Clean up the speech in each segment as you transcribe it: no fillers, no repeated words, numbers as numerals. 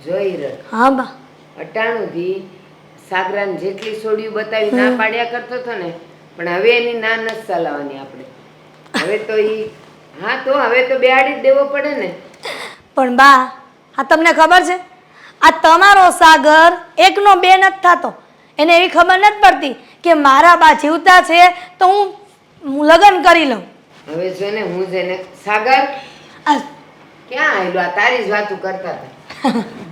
જોઈ રહ હા બા. અટાણુંથી સાગરાને જેટલી સોડિયું બતાવી ના પાડ્યા કરતો હતો ને, પણ હવે એની ના નથી ચલાવવાની આપણે. હવે તો હા તો હવે તો બેહાડી જ દેવો પડે ને. પણ બા, આ તમને ખબર છે, આ તમારો સાગર એકનો બે નથી થતો. એને એવી ખબર નથી પડતી કે મારા બા જીવતા છે તો હું લગ્ન કરી લઉં. હવે જો ને હું જેને સાગર આ ક્યાં આવેલો? આ તારી જ વાતું કરતા હતા.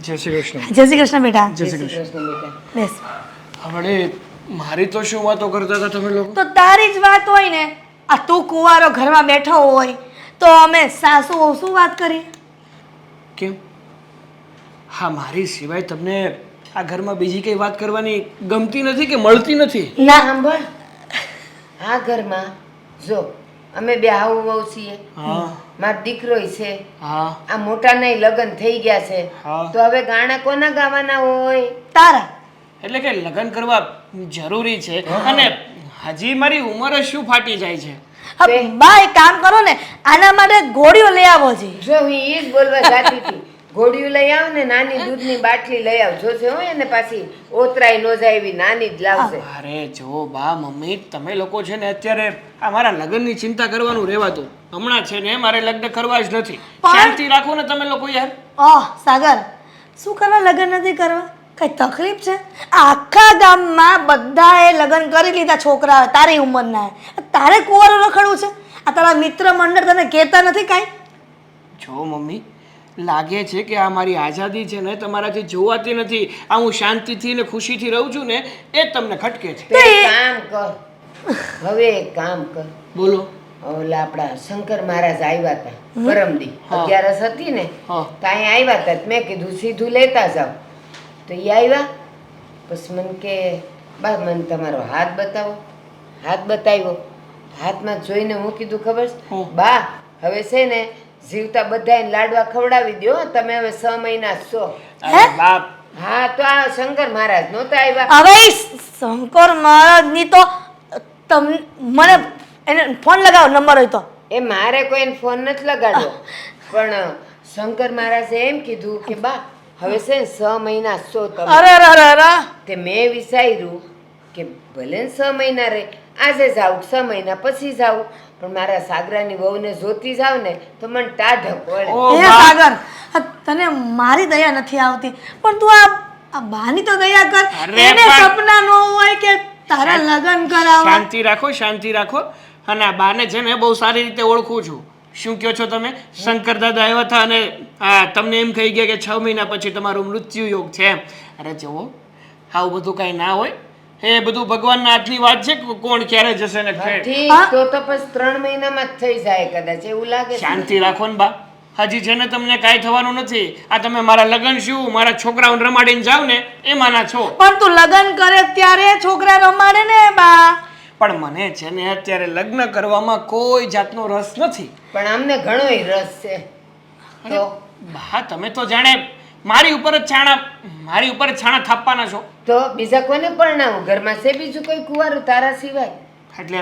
જય શ્રી કૃષ્ણ. જય શ્રી કૃષ્ણ બેટા. જય શ્રી કૃષ્ણ બેટા. બેસ. હવે મારી તો શું વાતો કરતા હતા તમે લોકો? તો તારી જ વાત હોય ને. આ તું કુંવારો ઘરમાં બેઠો હોય તો અમે સાસુ શું વાત કરીએ? કેમ? હા, મારી સિવાય તમને આ ઘરમાં બીજી કઈ વાત કરવાની ગમતી નથી કે મળતી નથી? ના સાંભળ, આ ઘરમાં જો અમે બે હાવ વહુ છીએ, હા મારો દીકરો છે, હા આ મોટાના લગ્ન થઈ ગયા છે, હા. તો હવે ગાણા કોના ગાવાના હોય? તારા. એટલે કે લગ્ન કરવા જરૂરી છે અને હજી મારી ઉંમર શું ફાટી જાય છે. હવે બા એક કામ કરો ને, આના માટે ઘોડીઓ લઈ આવો છે. જો હું એ જ બોલવા જાતી હતી, ઘોડિયું લઈ આવ ને નાની દૂધની બાટલી લઈ આવ. જોશે હોય ને પાછી ઓતરાઈ નો જાય એવી નાની જ લાવશે. અરે જો બા મમ્મી, તમે લોકો છે ને અત્યારે આ મારા લગ્નની ચિંતા કરવાનું રહેવાતું. હમણાં છે ને મારે લગ્ન કરવા જ નથી. શાંતિ રાખો ને તમે લોકો યાર. સાગર, શું કરવા લગ્ન નથી કરવા? કઈ તકલીફ છે? આખા ગામમાં બધાએ લગ્ન કરી લીધા છોકરા તારી ઉંમરના. તારે કુંવારો રખડવું છે? આ તારા મિત્ર મંડળ તને કહેતા નથી કાંઈ? જો મમ્મી, લાગે છે કે આ મારી આઝાદી છે ને તમારાથી જોવાતી નથી. આ હું શાંતિથી ને ખુશીથી રહું છું ને એ તમને ખટકે છે. તો એક કામ કર, હવે એક કામ કર. બોલો. ઓલા આપણા શંકર મહારાજ આવ્યા હતા પરમદી, 11 હતી ને, હા. તો અહીંયા આવ્યા હતા. મેં કીધું સીધું લેતા જાઓ. તો એ આવ્યા, પછી મને કે બા મને તમારો હાથ બતાવો. હાથ બતાવ્યો. હાથમાં જોઈને હું કીધું ખબર છે? હું? બા હવે છે ને જીવતા બધાને લાડવા ખવડાવી દ્યો, તમે હવે 6 મહિના જ છો. અરે બાપ, હા તો આ શંકર મહારાજ નહોતા આવ્યા. હવે ઈ શંકર મહારાજની તો મને એને ફોન લગાવો નંબર હોય તો. એ મારે કોઈને ફોન નથી લગાડ્યો, પણ શંકર મહારાજે એમ કીધું કે બા હવે છે ને 6 મહિના જ છો તમે. અરે અરે અરે અરે. તે મેં વિચાર્યું કે ભલે ને 6 મહિના રે, આજે જાઉં 6 મહિના પછી જાઉં, પણ મારા સાગરાની વહુને જોતી જાવ ને તો મને ટાઢક વળે. ઓ એ બા. સાગર, તને મારી દયા નથી આવતી, પણ તું આ બાની તો દયા કર. અરે એને પણ- સપના ન હોય કે તારા લગ્ન કરાવવા. શાંતિ રાખો, શાંતિ રાખો. અને આ બાને છે ને બહુ સારી રીતે ઓળખું છું. શું કહો છો તમે? શંકર દાદા આવ્યા હતા અને તમને એમ કહી ગયા કે 6 મહિના પછી તમારું મૃત્યુ યોગ છે એમ. અરે જુઓ, આવું બધું કાંઈ ના હોય. એ બધું ભગવાનના હાથની વાત છે કે કોણ ક્યારે જશે ને ઠીક, તો પછી 3 મહિનામાં જ થઈ જાય કદાચ, એવું લાગે છે. શાંતિ રાખો ને બા. હજી છે ને તમને કાંઈ થવાનું નથી. આ તમે મારા લગ્ન શું મારા છોકરાઓને રમાડીને જાવ ને એમાંના છો. પણ તું લગ્ન કરે ત્યારે છોકરા રમાડે ને બા. પણ મને છે ને અત્યારે લગ્ન કરવામાં કોઈ જાતનો રસ નથી. પણ અમને ઘણોય રસ છે. તો બા તમે તો જાણે મારી ઉપર જ છાણા થાપવાના છો. તો બીજા કોને પરણાવું? ઘરમાં છે બીજું કોઈ કુંવારું તારા સિવાય? એટલે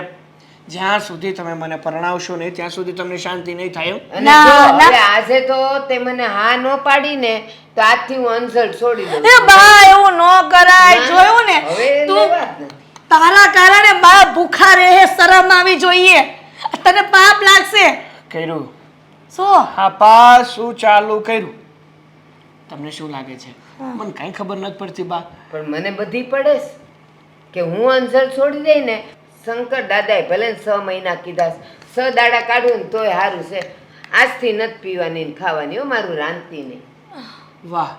જ્યાં સુધી તમે મને પરણાવશો નહીં ત્યાં સુધી તમને શાંતિ નહીં થાય એમ. અને ના, જો ના. હવે આજે તો તે મને હા ન પાડીને તો આજથી હું અંસળ છોડી દઉં. એ બા એવું ન કરાય. ના, જોયું ને હવે તું લેવા જ નથી. તારા કારણે બા ભૂખા રહે. શરમ આવી જોઈએ. તને પાપ લાગશે. કર્યું શું? હા પા શું ચાલુ કર્યું? તમને શું લાગે છે? મને કાંઈ ખબર નથી પડતી બા. પણ મને બધી પડે છે કે હું અંસળ છોડી દઈ ને, શંકર દાદાએ ભલે ને 6 મહિના કીધા, 6 દાડા કાઢું ને તોય સારું છે. આજથી નથી પીવાની ને ખાવાની, હો મારું રાંધતી નહીં. વાહ,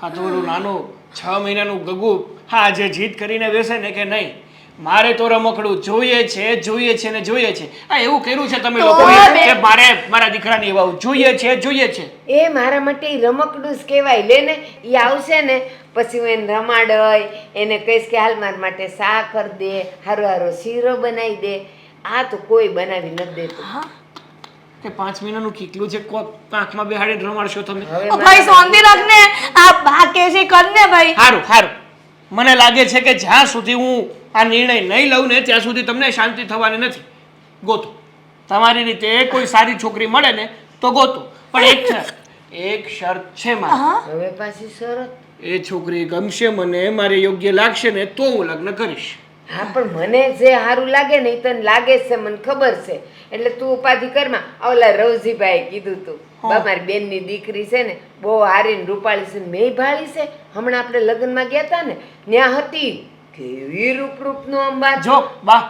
હા તો ઓલું નાનું 6 મહિનાનું ગગુ હા જે જીદ કરીને બેસે ને કે નહીં મારે તો રમકડું જોઈએ છે ને જોઈએ છે. આ એવું કર્યું છે તમે લોકો કે મારે મારા દીકરાની વહુ જોઈએ છે. એ મારા માટે ઈ રમકડું જ કહેવાય. લે ને એ આવશે ને પછી હું એને રમાડય, એને કહીશ કે હાલ મારા માટે શા કરી દે, હારો હારો શીરો બનાવી દે. આ તો કોઈ બનાવી નથી દેતું. કે 5 મહિનાનું કીકલું છે આંખમાં બેહાડીને રમાડશો તમે? હવે ઓ ભાઈ શાંતિ રાખ ને. આ બા કે છે કર ને ભાઈ. સારું મને લાગે છે કે જ્યાં સુધી હું આ નિર્ણય નહીં લઉં ને ત્યાં સુધી તમને શાંતિ થવાની નથી. ગોતો તમારી રીતે કોઈ સારી છોકરી મળે ને તો ગોતો. પણ એક છે એક શરત છે મારી. હા હવે પાછી શરત. એ છોકરી ગમશે મને, મારે યોગ્ય લાગશે ને તો હું લગ્ન કરીશ. હા પણ મને જે સારું લાગે ને એ તને લાગે જ છે, મને ખબર છે. એટલે તું ઉપાધિ કરમાં. ઓલા રવજીભાઈએ કીધું તું બા મારી બેનની દીકરી છે ને બહુ હારી ને રૂપાળી છે ને મેં ભાળી છે. હમણાં આપણે લગ્નમાં ગયા હતા ને ત્યાં હતી કેવી રૂપનું અંબા. જો બા,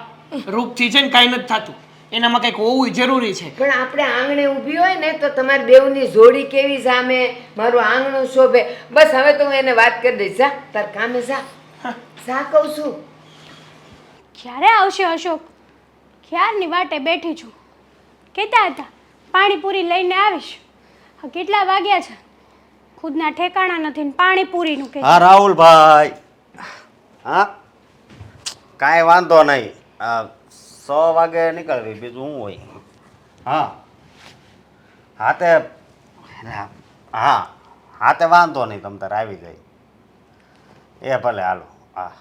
રૂપથી છે ને કાંઈ નથી થતું, એનામાં કંઈક હોવું જરૂરી છે. પણ આપણે આંગણે ઊભી હોય ને તો તમારી બેવની જોડી કેવી સામે મારું આંગણું શોભે. બસ હવે તો હું એને વાત કરી દઈશ. જા તાર કામે જા. જા કહું છું. ક્યારે આવશે અશોક? ક્યારની વાટે બેઠી છું. કહેતા હતા પાણીપુરી લઈને આવીશ. હા કેટલા વાગ્યા છે? ખુદના ઠેકાણા નથી ને પાણીપુરીનું કે હા રાહુલભાઈ, હા કાંઈ વાંધો નહીં. 100 વાગે નીકળવી, બીજું શું હોય. હા હા તે હા તે વાંધો નહીં, તમ તારે આવી જાય. એ ભલે હાલો. હા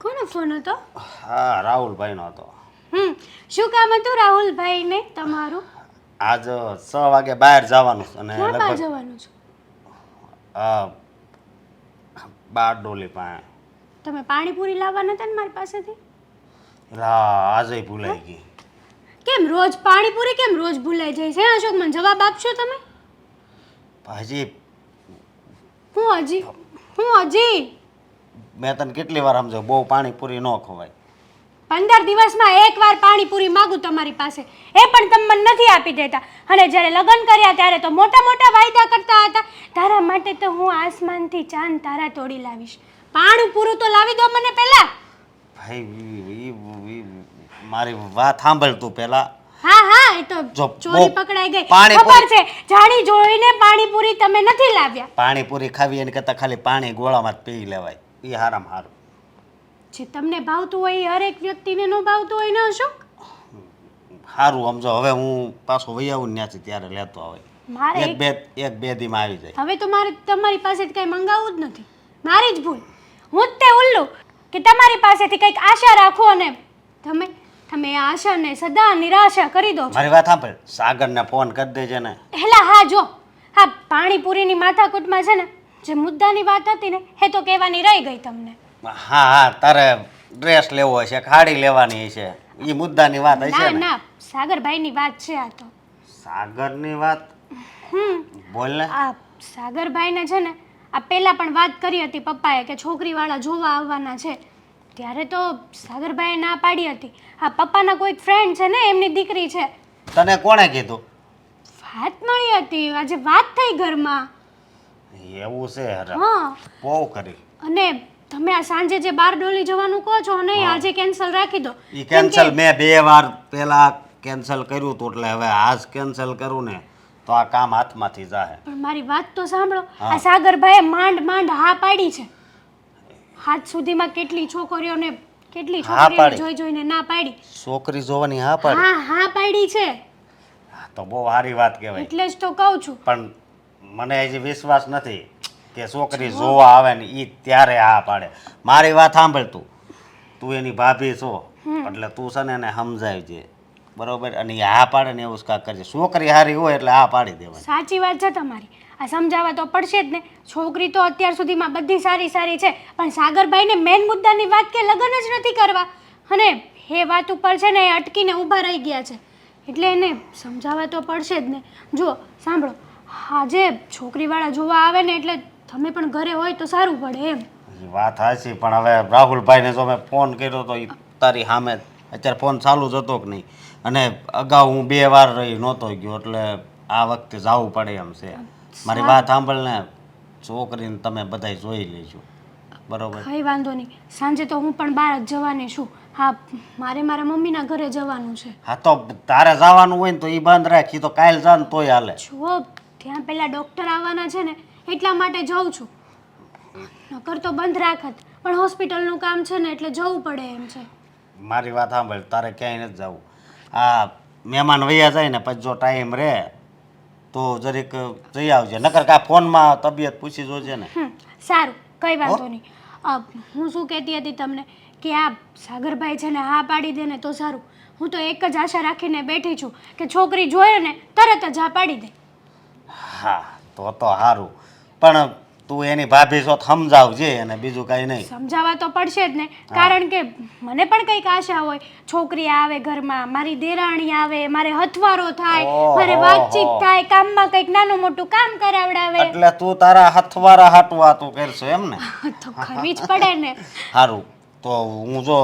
કોનો ફોન હતો? હા રાહુલભાઈનો હતો. શું કામ હતું રાહુલભાઈને તમારું? આજ 6 વાગે બહાર જવાનું છે અને ક્યાં બહાર લગભગ જવાનું છે? બારડોલી પાસે. તમે પાણીપુરી લાવવાના હતા ને મારી પાસેથી? આજે ભૂલાઈ ગઈ. કેમ રોજ પાણીપુરી કેમ રોજ ભૂલાઈ જાય છે? અશોક મને જવાબ આપશો તમે? હજી હું હજી મેં તને કેટલી વાર સમજો, બહુ પાણીપુરી ન ખવાય. 15 દિવસમાં એકવાર પાણીપુરી માગું તમારી પાસે, એ પણ તમે મને નથી આપી દેતા. અને જ્યારે લગ્ન કર્યા ત્યારે તો મોટા મોટા વાયદા કરતા હતા. તારા માટે તો હું આસમાનથી ચાંદ તારા તોડી લાવીશ. પાણીપુરી તો લાવી દો મને પહેલા. ભાઈ મારી વાત સાંભળ તું પહેલા. હા એ તો જો ચોરી બહુ પકડાઈ ગઈ. પાણીપુરી- ખબર છે, જાણી જોઈને પાણીપુરી તમે નથી લાવ્યા. પાણીપુરી ખાવી એની કરતાં ખાલી પાણી ગોળામાં જ પી લેવાય, એ હારામાં હારું. જે તમને ભાવતું હોય એ હરેક વ્યક્તિને ન ભાવતું હોય ને અશોક. સારું સમજો. હવે હું પાછો વહી આવું ને ત્યાંથી ત્યારે લેતો આવે. મારે એક બે દીમાં આવી જાય. હવે તો મારે તમારી પાસેથી કંઈ મંગાવવું જ નથી. મારી જ ભૂલ. હું જ તે ઉલ્લુ કે તમારી પાસેથી કંઈક આશા રાખો અને તમે આ આશાને સદા નિરાશા કરી દો છો. મારી વાત સાંભળ, સાગરને ફોન કરી દેજે ને. હેલા હા જો, હા પાણીપુરીની માથાકૂટમાં છે ને જે મુદ્દાની વાત હતી ને એ તો કહેવાની રહી ગઈ તમને. હા તારે ડ્રેસ લેવો હશે, ખાડી લેવાની હશે, એ મુદ્દાની વાત હશે ના ને. ના સાગરભાઈની વાત છે આ તો. સાગરની વાત બોલ ને. આ સાગરભાઈને છે ને આ પહેલાં પણ વાત કરી હતી પપ્પાએ કે છોકરીવાળા જોવા આવવાના છે. ત્યારે તો સાગરભાઈએ ના પાડી હતી. હા પપ્પાના કોઈક ફ્રેન્ડ છે ને એમની દીકરી છે. તને કોણે કીધું? વાત મળી હતી, આજે વાત થઈ ઘરમાં. એવું છે? હા બહુ કરી. અને તમે આ સાંજે જે બારડોલી જવાનું કહો છો ને એ આજે કેન્સલ રાખી દો. ઈ કેન્સલ મેં 2 વાર પહેલા કેન્સલ કર્યું હતું, એટલે હવે આજ કેન્સલ કરું ને તો આ કામ હાથમાંથી જાય. પણ મારી વાત તો સાંભળો. આ સાગરભાઈએ માંડ હા પાડી છે. હાથ સુધીમાં કેટલી છોકરીઓને જોઈ જોઈને ના પાડી. છોકરી જોવાની હા પાડી? હા પાડી છે. તો બહુ સારી વાત કહેવાય. એટલે જ તો કહું છું. પણ મને હજી વિશ્વાસ નથી કે છોકરી જોવા આવે ને ઈ ત્યારે હા પાડે. મારી વાત સાંભળ તું એની ભાભી છો એટલે તું છે ને એને સમજાવજે, બરોબર? અને એ હા પાડે ને એવું જ કાંઈક કરજે. છોકરી સારી હોય એટલે હા પાડી દેવાની. સાચી વાત છે તમારી. આ સમજાવવા તો પડશે જ ને. છોકરી તો અત્યાર સુધીમાં બધી સારી છે, પણ સાગરભાઈને મેઇન મુદ્દાની વાત કે લગ્ન જ નથી કરવા, અને એ વાત ઉપર છે ને એ અટકીને ઊભા રહી ગયા છે. એટલે એને સમજાવવા તો પડશે જ ને. જો સાંભળો, આજે છોકરીવાળા જોવા આવે ને એટલે તમે પણ ઘરે હોય તો સારું પડે એમ. એ વાત સાચી, પણ હવે રાહુલભાઈને જો મેં ફોન કર્યો તો એ તારી સામે અત્યારે ફોન ચાલુ જ હતો કે નહીં, અને અગાઉ હું 2 વાર રહી નહોતો ગયો, એટલે આ વખતે જવું પડે એમ છે. મારી વાત સાંભળ ને, છોકરીને તમે બધા જોઈ લેજો, બરોબર? કંઈ વાંધો નહીં. સાંજે તો હું પણ બહાર જ જવાની છું. હા મારે મારા મમ્મીના ઘરે જવાનું છે. હા તો તારે જવાનું હોય ને તો એ બંધ રાખી, તો કાલ જા ને તોય હાલે. જો ત્યાં પેલા ડૉક્ટર આવવાના છે ને એટલા માટે જાઉં છું. નકર તો બંધ રાખત, પણ હોસ્પિટલનું કામ છે ને એટલે જવું પડે એમ છે. મારી વાત સાંભળ, તારે ક્યાંય નથી જવું. આ મહેમાન વયા જાય ને પછી જો ટાઈમ રહે તો જરીક જઈ આવજે, નકર કાંઈ ફોનમાં તબિયત પૂછી જોજે ને. સારું કંઈ વાંધો નહીં. હું શું કહેતી હતી તમને કે આ સાગરભાઈ છે ને હા પાડી દે ને તો સારું. હું તો એક જ આશા રાખીને બેઠી છું કે છોકરી જોઈએ ને તરત જ હા પાડી દે. હા તો સારું, પણ તું એની ભાભી છો તો સમજાવજે અને બીજું કાંઈ નહીં. સમજાવવા તો પડશે જ ને, કારણ કે મને પણ કંઈક આશા હોય. છોકરી આવે ઘરમાં, મારી દેરાણી આવે, મારે હથવારો થાય, મારે વાતચીત થાય, કામમાં કંઈક નાનું મોટું કામ કરાવડાવે. એટલે તું તારા હથવારા હાટવા તું કરશો એમ ને? તો કરવી જ પડે ને. સારું, તો હું જો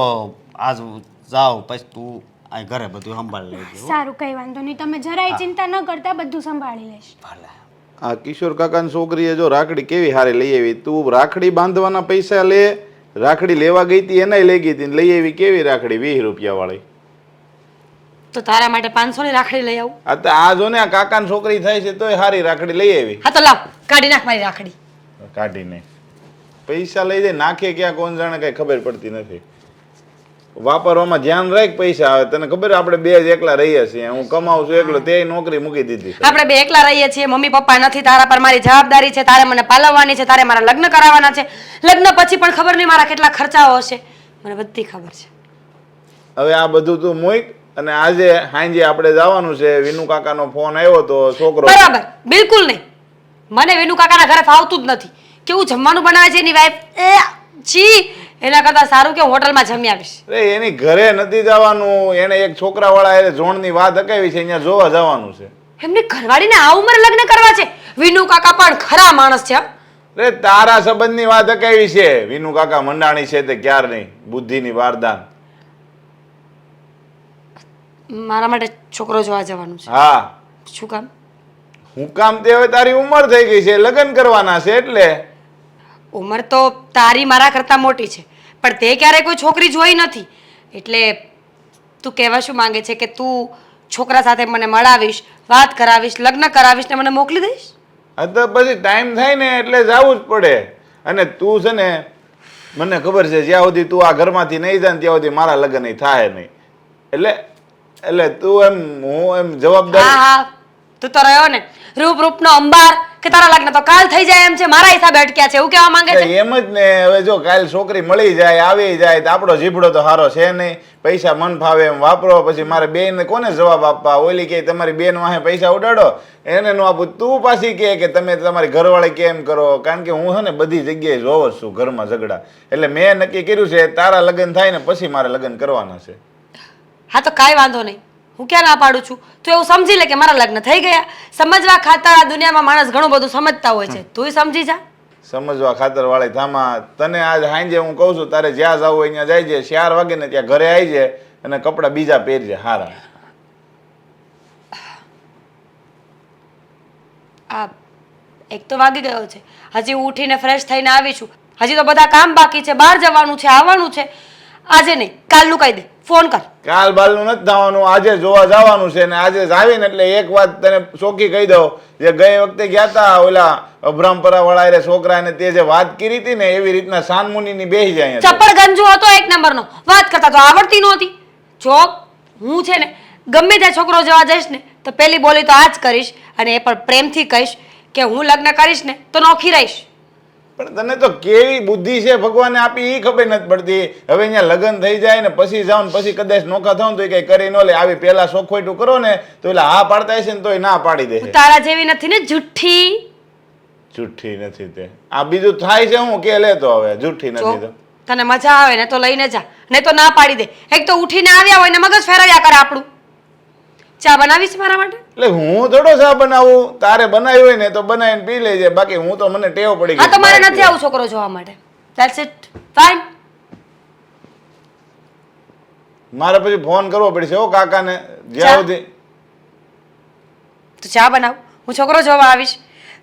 આજ જાઉં પછી તું આ ઘરે બધું સંભાળી લેજે. સારું, કઈ વાંધો નહીં, તમે જરાય ચિંતા ન કરતા, બધું સંભાળી લઈશ. ભલે. આ કિશોર કાકાની છોકરીએ જો રાખડી કેવી હારી લઈ આવી. તું રાખડી બાંધવાના પૈસા લે, રાખડી લેવા ગઈ હતી એનાય લઈ ગઈ હતી ને લઈ આવી કેવી રાખડી 20 રૂપિયા વાળી. તો તારા માટે 500 ની રાખડી લઈ આવું. આ તો આ જો ને આ કાકાની છોકરી થાય છે તોય હારી રાખડી લઈ આવી. હા તો લાવ, કાઢી નાખ મારી રાખડી. કાઢીને પૈસા લઈ જાય નાખે ક્યાં કોણ જાણે કઈ ખબર પડતી નથી. વાપરવામાં ધ્યાન રાખ, પૈસા આવે. તને ખબર આપણે બે જ એકલા રહીએ છીએ, હું કમાઉં છું એકલો, તે નોકરી મૂકી દીધી. આપણે બે એકલા રહીએ છીએ, મમ્મી પપ્પા નથી, તારા પર મારી જવાબદારી છે, તારે મને પાલવવાની છે, તારે મારા લગ્ન કરાવવાના છે. લગ્ન પછી પણ ખબર નહીં મારા કેટલા ખર્ચાઓ હશે, મને બધી ખબર છે. હવે આ બધું તું મૂક અને આજે સાંજે આપણે જવાનું છે. વિનુ કાકાનો ફોન આવ્યો તો છોકરો. બરાબર, બિલકુલ નહીં. મને વિનુ કાકાના ઘરે ફાવતું જ નથી. કેવું જમવાનું બનાવે છે એની વાઈફ, એ છી, એના કરતા સારું કે હું હોટલમાં જમી આવીશ. અરે એની ઘરે નથી જવાનું, એને એક છોકરાવાળા એને જોણની વાત અકાવી છે, અહીંયા જોવા જવાનું છે. એમની ઘરવાળીને આ ઉંમરે લગ્ન કરવા છે? વિનુ કાકા પણ ખરા માણસ છે. અરે તારા સંબંધની વાત અકાવી છે. વિનુ કાકા મંડાણી છે તે ક્યાર નહીં, બુદ્ધિની વારદાન. મારા માટે છોકરો જોવા જવાનું છે. હા, શું કામ? હું કામ તે હવે તારી ઉંમર થઈ ગઈ છે, લગ્ન કરવાના છે એટલે. ઉંમર તો તારી મારા કરતા મોટી છે, પણ તે ક્યારેય કોઈ છોકરી જોઈ નથી. એટલે તું કહેવા શું માંગે છે કે તું છોકરા સાથે મને મળાવીશ, વાત કરાવીશ, લગ્ન કરાવીશ ને મને મોકલી દઈશ? હા તો પછી ટાઈમ થાય ને એટલે જવું જ પડે. અને તું છે ને, મને ખબર છે જ્યાં સુધી તું આ ઘરમાંથી નહીં જાય ત્યાં સુધી મારા લગ્ન થાય નહીં. એટલે તું એમ, હું એમ જવાબદાર. હા હા, તું તો રહ્યો ને રૂપનો અંબાર કે તારા લગ્ન તો કાલ થઈ જાય એમ છે, મારા હિસાબે અટક્યા છે એવું કહેવા માંગે છે? એમ જ ને. હવે જો કાલ છોકરી મળી જાય, આવી જાય તો આપણો જીભડો તો સારો છે નહીં. પૈસા મન ફાવે એમ વાપરો, પછી મારે બેન કોને જવાબ આપવા? ઓલી કે તમારી બેન વાહે પૈસા ઉડાડો, એને નો આપું. તું પાછી કે તમે તમારી ઘરવાળી કેમ કરો? કારણ કે હું છે ને બધી જગ્યાએ જોવ જ છું ઘરમાં ઝઘડા. એટલે મેં નક્કી કર્યું છે તારા લગ્ન થાય ને પછી મારે લગ્ન કરવાના છે. હા તો કાંઈ વાંધો નહીં, હું ક્યાં ના પાડું છું. તું એવું સમજી લે કે મારા લગ્ન થઈ ગયા. સમજવા ખાતર આ દુનિયામાં માણસ ઘણું બધું સમજતા હોય છે, તું સમજી જા. સમજવા ખાતર વાળી થામા. તને આજ સાંજે હું કહું છું તારે જ્યાં જવું હોય ત્યાં જાય છે. 4 વાગે ને ત્યાં ઘરે આવી જાય અને કપડાં બીજા પહેરજે હારા. આ એક તો વાગી ગયો છે, હજી હું ઉઠીને ફ્રેશ થઈને આવી છું. હજી તો બધા કામ બાકી છે, બહાર જવાનું છે, આવવાનું છે. આજે નહીં, કાલનું કહી દે, ફોન કર. કાલ બાલનું નથી થવાનું, આજે જોવા જવાનું છે. ને આજે જ આવીને એટલે એક વાત તને ચોખ્ખી કહી દઉં, જે ગઈ વખતે ગયા હતા ઓલા અભરામપરા વાળા છોકરાને તે જે વાત કરી હતી ને એવી રીતના સાનમુનિની બેસી જાય. ચપ્પડ ગંજો હતો એક નંબરનો, વાત કરતા તો આવડતી નહોતી. જો હું છે ને ગમે ત્યાં છોકરો જવા જઈશ ને તો પહેલી બોલી તો આ જ કરીશ, અને એ પણ પ્રેમથી કહીશ કે હું લગ્ન કરીશ ને તો નોખી રહીશ. પણ તને તો કેવી બુદ્ધિ છે ભગવાને આપી એ ખબર નથી પડતી. હવે અહીંયા લગ્ન થઈ જાય ને પછી જાવ ને પછી કદાચ નોખા થાવ તો કઈ કરી ન લે. આવી પેલા સોખવટું કરો ને તો એટલે હા પાડતા હશે ને તોય ના પાડી દે. તારા જેવી નથી ને જુઠ્ઠી. જુઠ્ઠી નથી તે. આ બીજું થાય છે હું કે લેતો હવે જુઠ્ઠી નથી તો. તને મજા આવે ને તો લઈને જા, નહીં તો ના પાડી દે. એક તો ઉઠીને આવ્યા હોય ને મગજ ફેરવ્યા કરે આપણું. ચા બનાવીશ મારા માટે? એટલે હું થોડો ચા બનાવું, તારે બનાવી હોય ને તો બનાવીને પી લેજે. બાકી હું તો મને ટેવ પડી ગઈ. હા તો મારે નથી આવું છોકરો જોવા માટે. That's it, fine. મારે પછી ફોન કરવો પડશે હો કાકાને જ્યાં સુધી. તું ચા બનાવ, હું છોકરો જોવા આવીશ.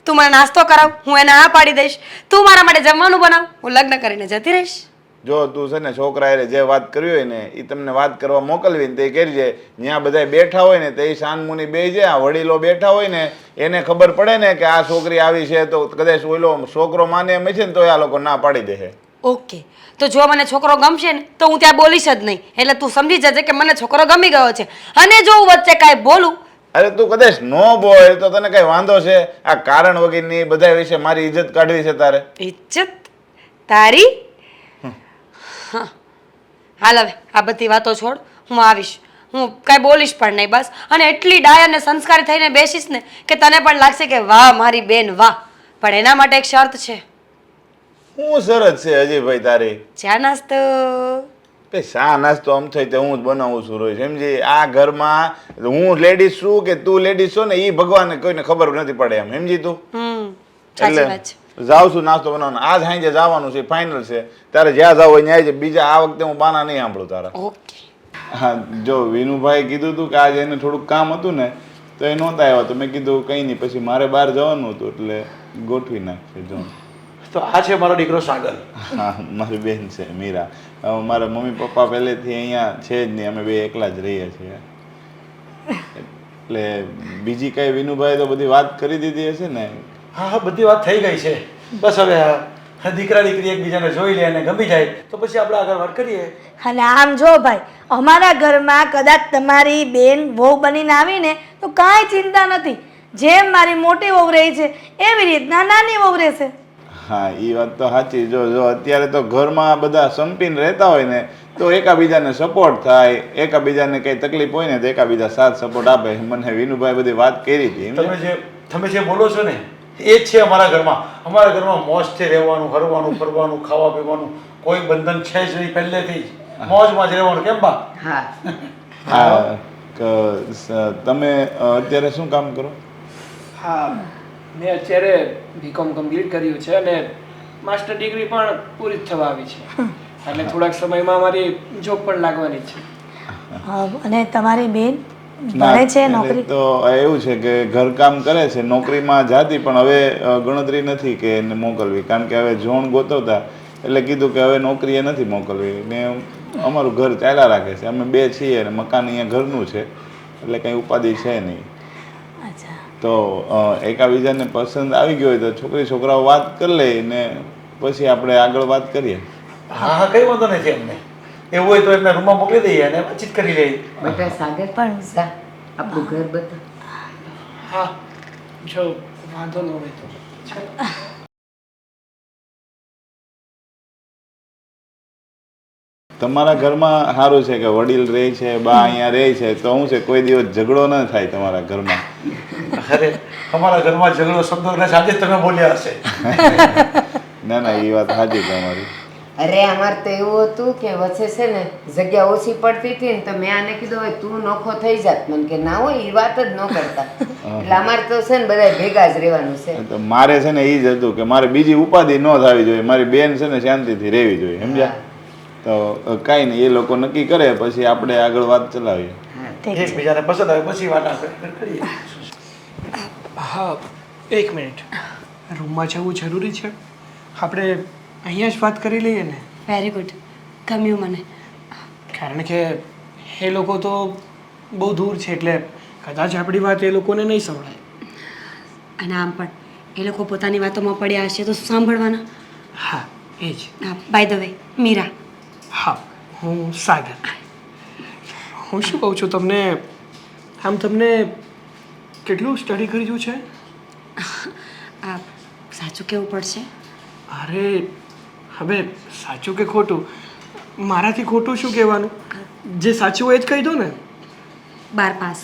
તું મને નાસ્તો કરાવ, હું એને હા પાડી દઈશ. તું મારા માટે જમવાનું બનાવ, હું લગ્ન કરીને જતી રહીશ. જો તું છે ને છોકરાએ જે વાત કરી હોય ને એ તમને વાત કરવા મોકલવી ને તે કરજે. જ્યાં બધા બેઠા હોય ને તે શાનમુની બેસજે. આ વડીલો બેઠા હોય ને એને ખબર પડે ને કે આ છોકરી આવી છે તો કદાચ ઓલો છોકરો માને એમ છે ને તો આ લોકો ના પાડી દે. ઓકે, તો જો મને છોકરો ગમશે ને તો હું ત્યાં બોલીશ જ નહીં. એટલે તું સમજી જજે કે મને છોકરો ગમી ગયો છે. અને જો હું વચ્ચે કાંઈ બોલું, અરે તું કદાચ નો બોલ તો તને કઈ વાંધો છે? આ કારણ વગરની બધા વિશે મારી ઇજ્જત કાઢવી છે તારે? ઇજ્જત તારી? હાલ હવે આ બધી વાતો છોડ, હું આવીશ. હું કાંઈ બોલીશ પણ નહીં બસ. અને એટલી ડાય અને સંસ્કારી થઈને બેસીશ ને કે તને પણ લાગશે કે વાહ મારી બેન વાહ. પણ એના માટે એક શરત છે. હું સરસ છે અજયભાઈ તારી? ચા નાસ્તો. કે શા નાસ્તો આમ થઈ તે હું જ બનાવું છું રોજ, સમજી? આ ઘરમાં હું લેડીઝ છું કે તું લેડીઝ છો ને એ ભગવાનને કોઈને ખબર નથી પડે એમ, સમજી તું? સાચી વાત છે. જાઉં છું નાસ્તો બનાવવાનો. આજ સાંજે જવાનું છે, ફાઇનલ છે. તારે જ્યાં જાવ હોય ત્યાં છે. બીજા આ વખતે હું બાના નહીં સાંભળું તારા. ઓકે. હા, જો વિનુભાઈ કીધું હતું કે આજે એને થોડુંક કામ હતું ને તો એ નહોતા આવ્યા, તો મેં કીધું કંઈ નહીં, પછી મારે બહાર જવાનું હતું એટલે ગોઠવી નાખશે. જો તો આ છે મારો દીકરો સાગર. હા, મારી બેન છે મીરા. મારા મમ્મી પપ્પા પહેલેથી અહીંયા છે જ નહીં, અમે બે એકલા જ રહીએ છીએ. એટલે બીજી કઈ વિનુભાઈ તો બધી વાત કરી દીધી હશે ને? હા હા, બધી વાત થઈ ગઈ છે. બસ હવે દીકરા દીકરી એકબીજાને જોઈ લે અને ગમી જાય તો પછી આપણે આગળ વાત કરીએ. અને આમ જો ભાઈ, અમારા ઘરમાં કદાચ તમારી બેન વહુ બનીને આવીને તો કાંઈ ચિંતા નથી. જેમ મારી મોટી વહુ રહી છે એવી રીતના નાની વહુ રહેશે. હા, એ વાત તો સાચી. જો અત્યારે તો ઘરમાં બધા સંપીને રહેતા હોય ને તો એકાબીજાને સપોર્ટ થાય, એકાબીજાને કંઈ તકલીફ હોય ને તો એકાબીજા સાથ સપોર્ટ આપે. મને વિનુભાઈ બધી વાત કરી હતી. તમે જે બોલો છો ને એ જ છે અમારા ઘરમાં. અમારા ઘરમાં મોજથી રહેવાનું, હરવાનું, ફરવાનું, ખાવા પીવાનું કોઈ બંધન છે જ નહીં. પહેલેથી જ મોજમાં જ રહેવાનું. કેમ બા? હા. હા, તમે અત્યારે શું કામ કરો? હા, મેં અત્યારે બીકોમ કમ્પ્લીટ કર્યું છે અને માસ્ટર ડિગ્રી પણ પૂરી જ થવા આવી છે. એટલે થોડાક સમયમાં મારી જોબ પણ લાગવાની છે. અને તમારી બેન ભણે છે, નોકરી? તો એવું છે કે ઘરકામ કરે છે, નોકરીમાં જાતી, પણ હવે ગણતરી નથી કે એને મોકલવી, કારણ કે હવે જોણ ગોતવતા એટલે કીધું કે હવે નોકરીએ નથી મોકલવી. ને અમારું ઘર ચાલ્યા રાખે છે, અમે બે છીએ અને મકાન અહીંયા ઘરનું છે એટલે કંઈ ઉપાધિ છે નહીં. તો એકાબીજાને પસંદ આવી ગયો હોય તો છોકરી છોકરાઓ વાત કરી લે ને પછી આપણે આગળ વાત કરીએ. હા હા, કઈ વાંધો નથી અમને. એવું હોય તો એમને રૂમમાં મોકલી દઈએ અને વાતચીત કરી લઈએ. બેટા સાગર પણ જા આપણું ઘર બતા. હા, જો વાંધો ન હોય તો. તમારા ઘરમાં સારું છે કે વડીલ રહે છે, બા અહીંયા રહે છે, તો શું છે કોઈ દિવસ ઝઘડો ન થાય તમારા ઘરમાં? અરે અમારા ઘરમાં ઝઘડો શબ્દો સાથે તમે બોલ્યા હશે. ના ના, એ વાત સાચી તમારી. અરે અમારે તો એવું હતું કે વચ્ચે છે ને જગ્યા ઓછી પડતી હતી ને તો મેં આને કીધું હોય તું નોખો થઈ જાત. મને કે ના હોય, એ વાત જ ન કરતા. એટલે અમારે તો છે ને બધા ભેગા જ રહેવાનું છે. તો મારે છે ને એ જ હતું કે મારે બીજી ઉપાધિ ન થવી જોઈએ, મારી બેન છે ને શાંતિથી રહેવી જોઈએ, સમજ્યા? તો કાંઈ નહીં, એ લોકો નક્કી કરે પછી આપણે આગળ વાત ચલાવીએ. એકબીજાને પસંદ આવે પછી વાત આપણે કરીએ. હા, એક મિનિટ. રૂમમાં જવું જરૂરી છે? આપણે અહીંયા જ વાત કરી લઈએ ને? વેરી ગુડ, ગમ્યું મને. કારણ કે એ લોકો તો બહુ દૂર છે એટલે કદાચ આપણી વાત એ લોકોને નહીં સંભળાય. અને આમ પણ એ લોકો પોતાની વાતોમાં પડ્યા હશે તો શું સાંભળવાના? હા, એ જ. By the way, Meera. હા, હું સાગર. હું શું કહું છું તમને, આમ તમને કેટલું સ્ટડી કર્યું છે? આ સાચું કેવું પડશે? અરે હવે સાચું કે ખોટું, મારાથી ખોટું શું કહેવાનું? જે સાચું હોય એ જ કહી દો ને. 12 પાસ,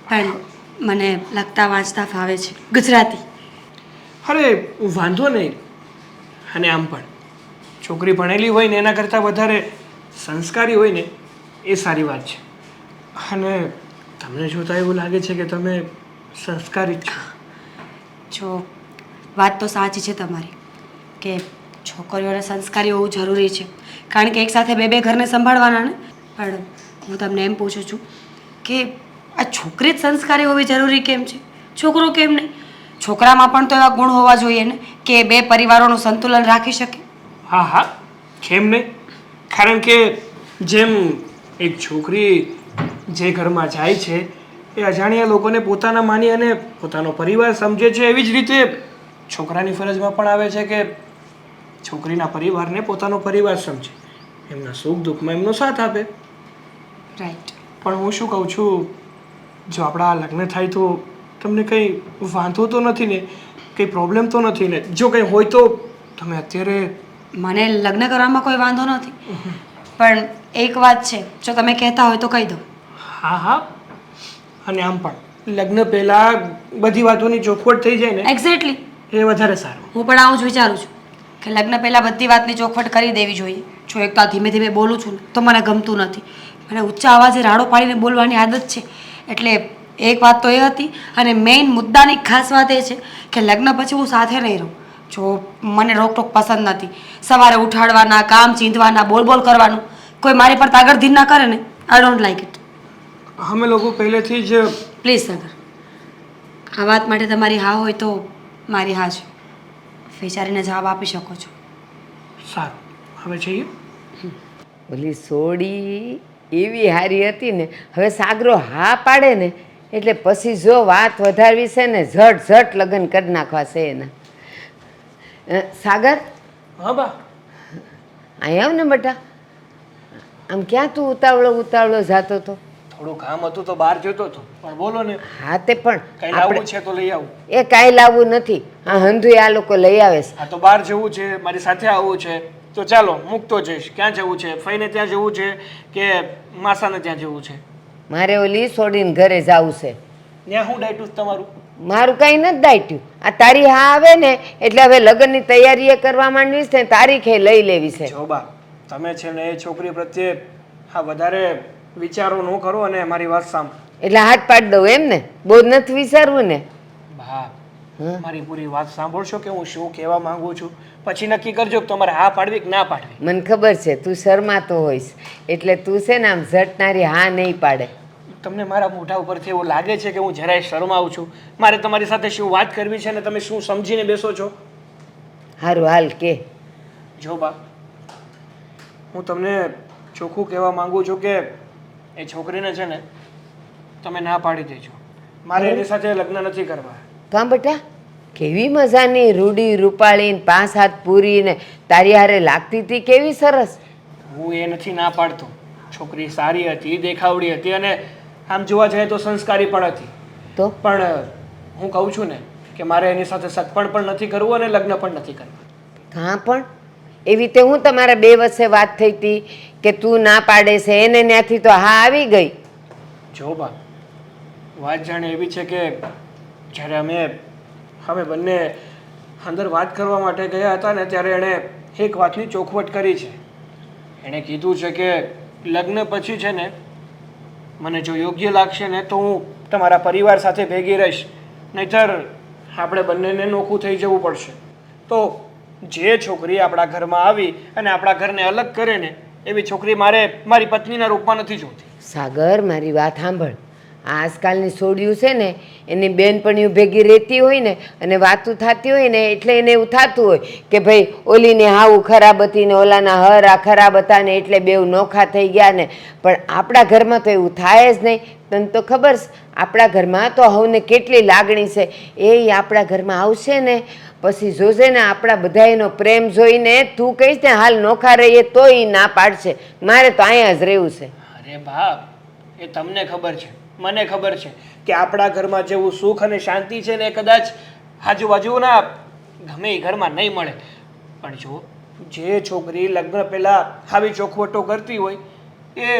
પણ મને લખતા વાંચતા ફાવે છે, ગુજરાતી. અરે વાંધો નહીં. અને આમ પણ છોકરી ભણેલી હોય ને એના કરતાં વધારે સંસ્કારી હોય ને એ સારી વાત છે. અને તમને જોતાં એવું લાગે છે કે તમે સંસ્કારી જ છો. જો વાત તો સાચી છે તમારી કે છોકરીઓને સંસ્કારી હોવું જરૂરી છે, કારણ કે એકસાથે બે ઘરને સંભાળવાના ને. પણ હું તમને એમ પૂછું છું કે આ છોકરી જ સંસ્કારી હોવી જરૂરી કેમ છે, છોકરો કેમ નહીં? છોકરામાં પણ તો એવા ગુણ હોવા જોઈએ ને કે બે પરિવારોનું સંતુલન રાખી શકે. હા હા, કેમ નહીં? કારણ કે જેમ એક છોકરી જે ઘરમાં જાય છે એ અજાણ્યા લોકોને પોતાના માની અને પોતાનો પરિવાર સમજે છે, એવી જ રીતે છોકરાની ફરજમાં પણ આવે છે કે છોકરીના પરિવારને પોતાનો પરિવાર સમજે, એમના સુખ દુઃખમાં એમનો સાથ આપે. રાઈટ. પણ હું શું કહું છું, જો આપણા લગ્ન થાય તો તમને કંઈ વાંધો તો નથી ને? કંઈ પ્રોબ્લેમ તો નથી ને? જો કંઈ હોય તો તમે અત્યારે. મને લગ્ન કરવામાં કોઈ વાંધો નથી, પણ એક વાત છે, જો તમે કહેતા હોય તો કહી દો. હા હા અને આમ પણ લગ્ન પહેલા બધી વાતોની ચોખવટ થઈ જાય ને એક્ઝેક્ટલી. એ વધારે સારું. હું પણ આવું જ વિચારું છું કે લગ્ન પહેલાં બધી વાતની ચોખવટ કરી દેવી જોઈએ. જો એક તો આ ધીમે ધીમે બોલું છું ને તો મને ગમતું નથી. મને ઊંચા અવાજે રાડો પાડીને બોલવાની આદત છે. એટલે એક વાત તો એ હતી અને મેઇન મુદ્દાની ખાસ વાત એ છે કે લગ્ન પછી હું સાથે નહીં રહું. જો મને રોકટોક પસંદ નથી. સવારે ઉઠાડવાના, કામ ચીંધવાના, બોલ બોલ કરવાનું, કોઈ મારી પર તાગડધીન ના કરે ને, આઈ ડોન્ટ લાઈક ઇટ. અમે લોકો પહેલેથી જ પ્લીઝ સાગર, આ વાત માટે તમારી હા હોય તો મારી હા છે. વિચારીને જવાબ આપી શકો છો. સારું હવે જઈએ. ઓલી સોડી એવી હારી હતી ને, હવે સાગરો હા પાડે ને એટલે પછી જો વાત વધારવી છે ને ઝટ ઝટ લગ્ન કરી નાખવા છે એના. સાગર હા બા. અહીં આવ ને બેટા. આમ ક્યાં તું ઉતાવળો જાતો હતો? થોડું કામ હતું તો બહાર જતો હતો, પણ બોલો ને હા તે પણ કઈ લાવવું છે તો લઈ આવું. એ કાંઈ લાવવું નથી. આ હંધુય આ લોકો લઈ આવે છે. આ તો બહાર જવું છે, મારી સાથે આવવું છે, તો ચાલો મૂકતો જઈશ. ક્યાં જવું છે? ફઈને ત્યાં જવું છે કે માસાને ત્યાં જવું છે? મારે ઓલી સોડીને ઘરે જવું છે. ત્યાં હું ડાયટું તમારું? મારું કાંઈ નથી દાટ્યું. આ તારી હા આવે ને એટલે હવે લગ્નની તૈયારી એ કરવા માંડવીશ ને તારીખે લઈ લેવી છે. જો બા, તમે છે ને એ છોકરી પ્રત્યે હા વધારે વિચારો ન કરો અને મારી વાત સાંભળો. એટલે હાથ પાડી દઉં એમ ને? બહુ નથી વિચારવું ને? બા, મારી પૂરી વાત સાંભળશો કે હું શું કહેવા માંગુ છું? પછી નક્કી કરજો કે તમારે હા પાડવી કે ના પાડવી. મને ખબર છે તું શરમાતો હોઈશ એટલે તું છે ને આમ ઝટનારી હા નહીં પાડે. તમને મારા મોઢા ઉપરથી એવું લાગે છે કે હું જરાય શરમાવું છું? મારે તમારી સાથે શું વાત કરવી છે ને તમે શું સમજીને બેસો છો? સારું હાલ કે. જો બા, હું તમને ચોખ્ખું કહેવા માંગુ છું કે એ છોકરીને છે ને તમે ના પાડી દેજો. મારે એની સાથે લગ્ન નથી કરવા. કાં બેટા? કેવી મજાની રૂડી રૂપાળીને 5 હાથ પૂરીને તારી હારે લાગતી હતી, કેવી સરસ. હું એ નથી ના પાડતો. છોકરી સારી હતી, દેખાવડી હતી અને આમ જોવા જાય તો સંસ્કારી પણ હતી. તો પણ હું કહું છું ને કે મારે એની સાથે સગપણ પણ નથી કરવું અને લગ્ન પણ નથી કરવા. કાં પણ એવી રીતે હું તમારા બે વચ્ચે વાત થઈ હતી કે તું ના પાડે છે એને ત્યાંથી તો હા આવી ગઈ. જો બા, વાત જાણે એવી છે કે જ્યારે અમે બંને અંદર વાત કરવા માટે ગયા હતા ને ત્યારે એણે એક વાતની ચોખવટ કરી છે. એણે કીધું છે કે લગ્ન પછી છે ને મને જો યોગ્ય લાગશે ને તો હું તમારા પરિવાર સાથે ભેગી રહીશ, નહીંતર આપણે બંનેને નોખું થઈ જવું પડશે. તો જે છોકરી આપણા ઘરમાં આવી અને આપણા ઘરને અલગ કરે ને એવી છોકરી મારે મારી પત્નીના રૂપમાં નથી જોતી. સાગર મારી વાત સાંભળ. આ આજકાલની સોડિયું છે ને એની બેનપણીઓ ભેગી રહેતી હોય ને અને વાતું થતી હોય ને એટલે એને એવું થતું હોય કે ભાઈ ઓલીને હાવું ખરાબ હતી ને ઓલાના હરા ખરાબ હતા ને એટલે બેઉ નોખા થઈ ગયા ને. પણ આપણા ઘરમાં તો એવું થાય જ નહીં. તને તો ખબર છે આપણા ઘરમાં તો હવને કેટલી લાગણી છે. એ આપણા ઘરમાં આવશે ને પછી જોજે ને આપણા બધા એનો પ્રેમ જોઈને તું કહીશ ને હાલ નોખા રહીએ તો એ ના પાડશે. મારે તો અહીંયા જ રહેવું છે. અરે બાપ, એ તમને ખબર છે, મને ખબર છે કે આપણા ઘરમાં જેવું સુખ અને શાંતિ છે ને એ કદાચ આજુબાજુના ગમે એ ઘરમાં નહીં મળે. પણ જો જે છોકરી લગ્ન પહેલાં આવી ચોખવટો કરતી હોય એ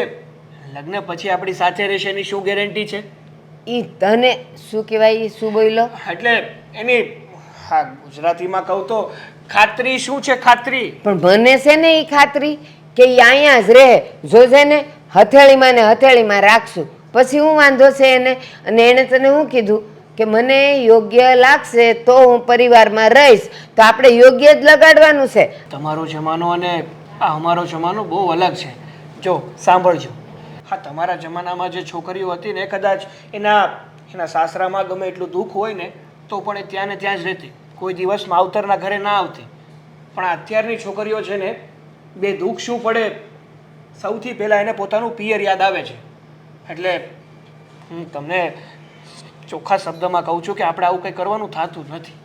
લગ્ન પછી આપણી સાથે રહેશે એની શું ગેરંટી છે? એ તને શું કહેવાય? શું બોલ્યો? એટલે એની હા ગુજરાતીમાં કહું તો ખાતરી શું છે? ખાતરી. પણ મને છે ને એ ખાતરી કે એ અહીંયા જ રહે. જોજે ને હથેળીમાં ને હથેળીમાં રાખશું પછી હું વાંધો છે એને. અને એણે તને શું કીધું કે મને યોગ્ય લાગશે તો હું પરિવારમાં રહીશ. તો આપણે યોગ્ય જ લગાડવાનું છે. તમારો જમાનો અને આ અમારો જમાનો બહુ અલગ છે. જો સાંભળજો, હા તમારા જમાનામાં જે છોકરીઓ હતી ને કદાચ એના સાસરામાં ગમે એટલું દુઃખ હોય ને તો પણ એ ત્યાં ને ત્યાં જ રહેતી, કોઈ દિવસ માવતરના ઘરે ના આવતી. પણ અત્યારની છોકરીઓ છે ને બે દુઃખ શું પડે સૌથી પહેલાં એને પોતાનું પિયર યાદ આવે છે. એટલે હું તમને ચોખ્ખા શબ્દમાં કહું છું કે આપણે આવું કંઈ કરવાનું થતું નથી.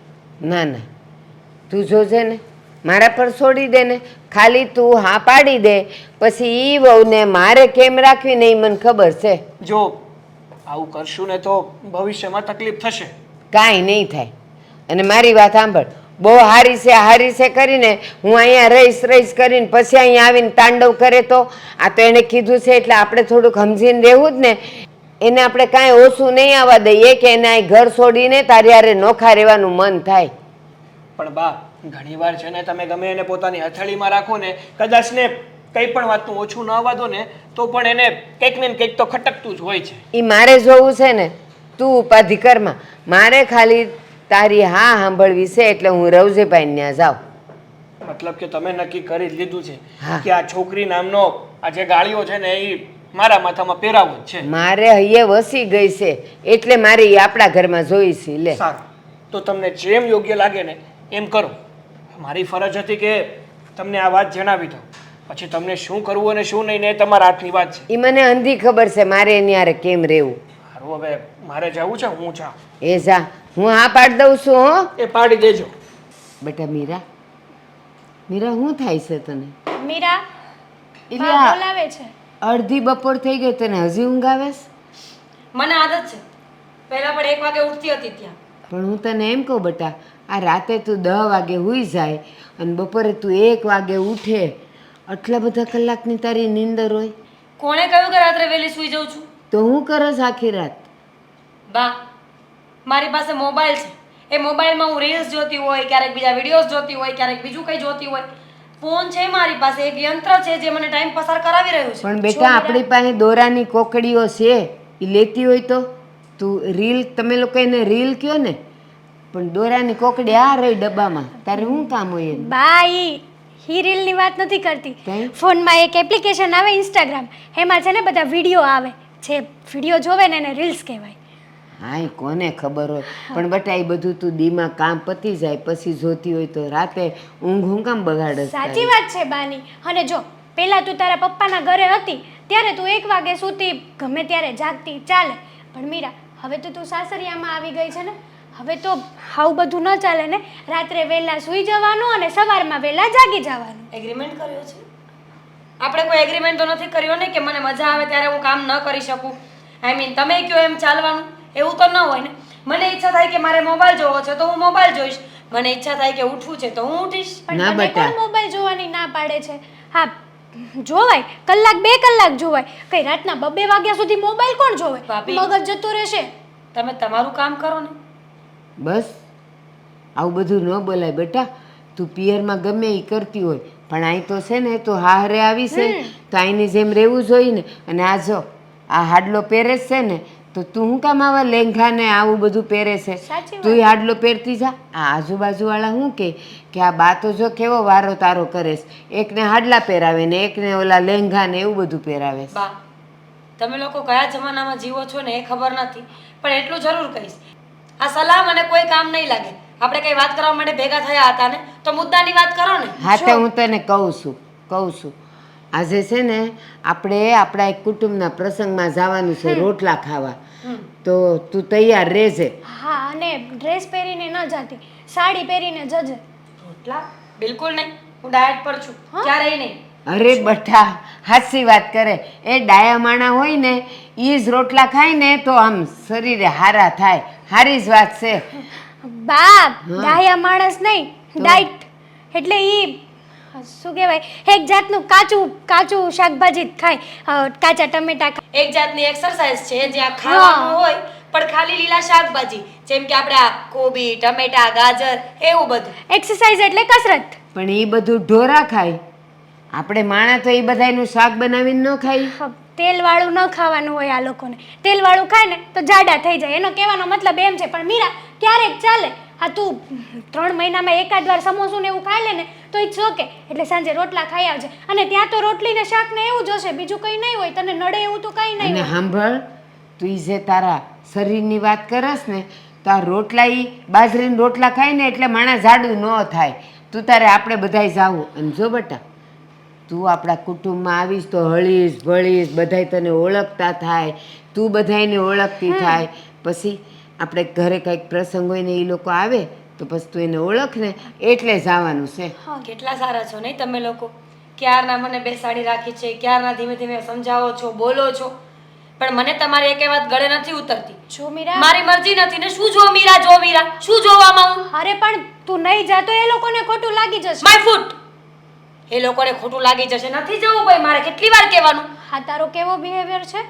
ના ના તું જોજે ને મારા પર છોડી દે ને. ખાલી તું હા પાડી દે પછી ઈ વહુને મારે કેમ રાખવી ને એ મને ખબર છે. જો આવું કરશું ને તો ભવિષ્યમાં તકલીફ થશે. કાંઈ નહીં થાય. અને મારી વાત સાંભળ, બહુ હારી છે કરીને હું અહીંયા રહીશ કરીને પછી અહીંયા આવીને તાંડવ કરે તો આ તો એણે કીધું છે એટલે આપણે થોડુંક સમજીને રહેવું જ ને. એને આપણે કાંઈ ઓછું નહીં આવવા દઈએ કે એને અહીં ઘર છોડીને તારી હારે નોખા રહેવાનું મન થાય. પણ બા ઘણીવાર છે ને તમે ગમે એને પોતાની હથેળીમાં રાખો ને કદાચ ને કંઈ પણ વાતનું ઓછું ન આવવા દો ને તો પણ એને કંઈક ને કંઈક તો ખટકતું જ હોય છે. એ મારે જોવું છે ને, તું ઉપાધિ કરમાં. મારે ખાલી તારી હા સાંભળવી છે એટલે હું રવજીભાઈ ત્યાં જાઉં. મતલબ કે તમે નક્કી કરી જ લીધું છે હા. કે આ છોકરી નામનો આ જે ગાળીઓ છે ને એ મારા માથામાં પહેરાવો જ છે. મારે હૈયે વસી ગઈ છે એટલે મારે ઈ આપણા ઘરમાં જોઈ છે. લે સારું, તો તમને જેમ યોગ્ય લાગે ને એમ કરો. મારી ફરજ હતી કે તમને આ વાત જણાવી દઉં. પછી તમને શું કરવું અને શું નહીં ને એ તમારા હાથની વાત છે. એ મને અંધી ખબર છે મારે એની હારે કેમ રહેવું. સારું, હવે મારે જવું છે, હું જાઉં. એ જા, હું હા પાડી દઉં છું. હો એ પાડી દેજો. બેટા મીરા, મીરા શું થાય છે તને? મીરા એટલે બા આ બોલાવે છે. અડધી બપોર થઈ ગઈ તને હજી ઊંઘ આવે છે? મને આદત છે, પહેલા પણ 1 વાગે ઉઠતી હતી ત્યાં. પણ હું તને એમ કહું બેટા, આ રાતે તું 10 વાગે સૂઈ જાય અને બપોરે તું 1 વાગે ઉઠે, આટલા બધા કલાકની તારી નીંદર હોય કોણે કહ્યું કે રાત્રે વહેલી સૂઈ જાઉં છું? તો હું કરસ આખી રાત? બા, મારી પાસે મોબાઈલ છે. એ મોબાઈલમાં હું રીલ્સ જોતી હોય, ક્યારેક બીજા વિડીયોઝ જોતી હોય, ક્યારેક બીજું કંઈ જોતી હોય. ફોન છે મારી પાસે, એક યંત્ર છે જે મને ટાઈમ પસાર કરાવી રહ્યું છે. પણ બેટા આપણી પાસે દોરાની કોકડીઓ છે, એ લેતી હોય તો તું રીલ, તમે લોકો એને રીલ કયો ને, પણ દોરાની કોકડી આ રહી ડબ્બામાં, તારે શું કામ હોય એને? બા ઈ રીલની વાત નથી કરતી. કઈ? ફોનમાં એક એપ્લિકેશન આવે ઇન્સ્ટાગ્રામ, એમાં છે ને બધા વિડીયો આવે. જે વિડીયો જોવે ને એને રીલ્સ કહેવાય. હા એ કોને ખબર હોય, પણ બેટા એ બધું તું દીમાં કામ પતી જાય પછી જોતી હોય તો રાતે ઊંઘ હું કામ બગાડસ? સાચી વાત છે બાની. અને જો પહેલા તું તારા પપ્પાના ઘરે હતી ત્યારે તું 1 વાગે સૂતી, ગમે ત્યારે જાગતી, ચાલે. પણ મીરા, હવે તો તું સાસરિયામાં આવી ગઈ છે ને, હવે તો આવું બધું ન ચાલે ને. રાત્રે વહેલા સૂઈ જવાનું અને સવારમાં વહેલા જાગી જવાનું. એગ્રીમેન્ટ કર્યો છે? આપણે કોઈ એગ્રીમેન્ટ તો નથી કર્યો ને કે મને મજા આવે ત્યારે હું કામ ન કરી શકું. આઈ મીન તમે કહો એમ ચાલવાનું, એવું તો ન હોય ને. મને ઈચ્છા થાય કે મારે મોબાઈલ જોવો છે તો હું મોબાઈલ જોઈશ, મને ઈચ્છા થાય કે ઉઠવું છે તો હું ઉઠીશ. ના પણ મને બેટા. કોણ મોબાઈલ જોવાની ના પાડે છે? હા જોવાય, કલાક 2 કલાક જોવાય, કઈ રાતના 2 વાગ્યા સુધી મોબાઈલ કોણ જોવે? ભાભી. મગજ જતું રહેશે. તમે તમારું કામ કરો ને. બસ આવું બધું ન બોલાય બેટા. તું પિયરમાં ગમે એ કરતી હોય પણ અહીં તો છે ને તો હારે આવી છે તો અહીંની જેમ રહેવું જોઈએ ને. અને આ જો આ હાડલો પહેરે જ છે ને તો તું શું કામ આવા લેંઘા ને આવું બધું પહેરે છે? સાચી વાત. તું એ હાડલો પહેરતી જા. આ આજુબાજુવાળા શું કે આ બા તો જો કેવો વારો તારો કરે છે, એકને હાડલા પહેરાવે ને એકને ઓલા લેંઘા ને એવું બધું પહેરાવે છે. બા, તમે લોકો કયા જમાનામાં જીવો છો ને એ ખબર નથી, પણ એટલું જરૂર કહીશ, આ સલાહ મને કોઈ કામ નહીં લાગે. આપણે કઈ વાત કરવા માટે ભેગા થયા હતા ને તો મુદ્દાની વાત કરો ને. હા તે હું તને કહું છું આજે છે ને આપણે આપણા એક કુટુંબના પ્રસંગમાં જવાનું છે રોટલા ખાવા, તો તું તૈયાર રહેજે. હા, અને ડ્રેસ પહેરીને ન જાતી, સાડી પહેરીને જજે. રોટલા બિલકુલ નહીં, હું ડાયટ પર છું, ક્યારેય નહીં. અરે બઠા, હાચી વાત કરે. એ ડાયા માણા હોય ને એ જ રોટલા ખાય ને તો આમ શરીરે હારા થાય. હારી જ વાત છે. બા ડાયા માણસ નહીં, ડાઈટ એટલે ઈ શું કહેવાય, એક જાતનું કાચું શાકભાજી જ ખાય, કાચા ટમેટા ખાય. એક જાતની એક્સરસાઇઝ છે જ્યાં ખાવાનું હોય પણ ખાલી લીલા શાકભાજી, જેમ કે આપણે આ કોબી, ટમેટા, ગાજર એવું બધું. એક્સરસાઇઝ એટલે કસરત. પણ એ બધું ઢોરા ખાય, આપણે માણા તો એ બધાનું શાક બનાવીને ન ખાઈ. તેલવાળું ન ખાવાનું હોય આ લોકોને. તેલવાળું ખાય ને તો જાડા થઈ જાય, એનો કહેવાનો મતલબ એમ છે. પણ મીરા, ક્યારેક ચાલે. હા તું 3 મહિનામાં એકાદ વાર સમોસું ને એવું ખાઈ લે ને તો ઇટ્સ ઓકે. એટલે સાંજે રોટલા ખાઈ આવજે. અને ત્યાં તો રોટલી ને શાક ને એવું જ હશે, બીજું કંઈ નહીં હોય. તને નડે એવું તો કંઈ નહીં અને હોય. સાંભળ, તું જે તારા શરીરની વાત કરસ ને તો આ રોટલા ઈ બાજરીના રોટલા ખાય ને એટલે માણસ જાડું ન થાય. તું તારે આપણે બધાય જાવું. અને જો બેટા, તું આપણા કુટુંબમાં આવીશ તો હળીશ ભળીશ, બધાય તને ઓળખતા થાય, તું બધાયને ઓળખતી થાય. પછી આપણે ઘરે કંઈક પ્રસંગ હોય ને એ લોકો આવે તો પછી તું એને ઓળખ ને એટલે જવાનું છે. કેટલા સારા છો નહીં તમે લોકો. ક્યારના મને બેસાડી રાખી છે, ક્યારના ધીમે ધીમે સમજાવો છો, બોલો છો, પણ મને તમારી એક વાત ગળે નથી ઉતરતી. જો મીરા, મારી મરજી નથી ને. શું જો મીરા, શું જોવામાં હું? અરે પણ તું નહીં જા તો એ લોકોને ખોટું લાગી જશે. My foot. એ લોકોને ખોટું લાગી જશે, નથી જવું ભાઈ મારે. કેટલી વાર કહેવાનું? હા, તારો કેવો બિહેવિયર છે?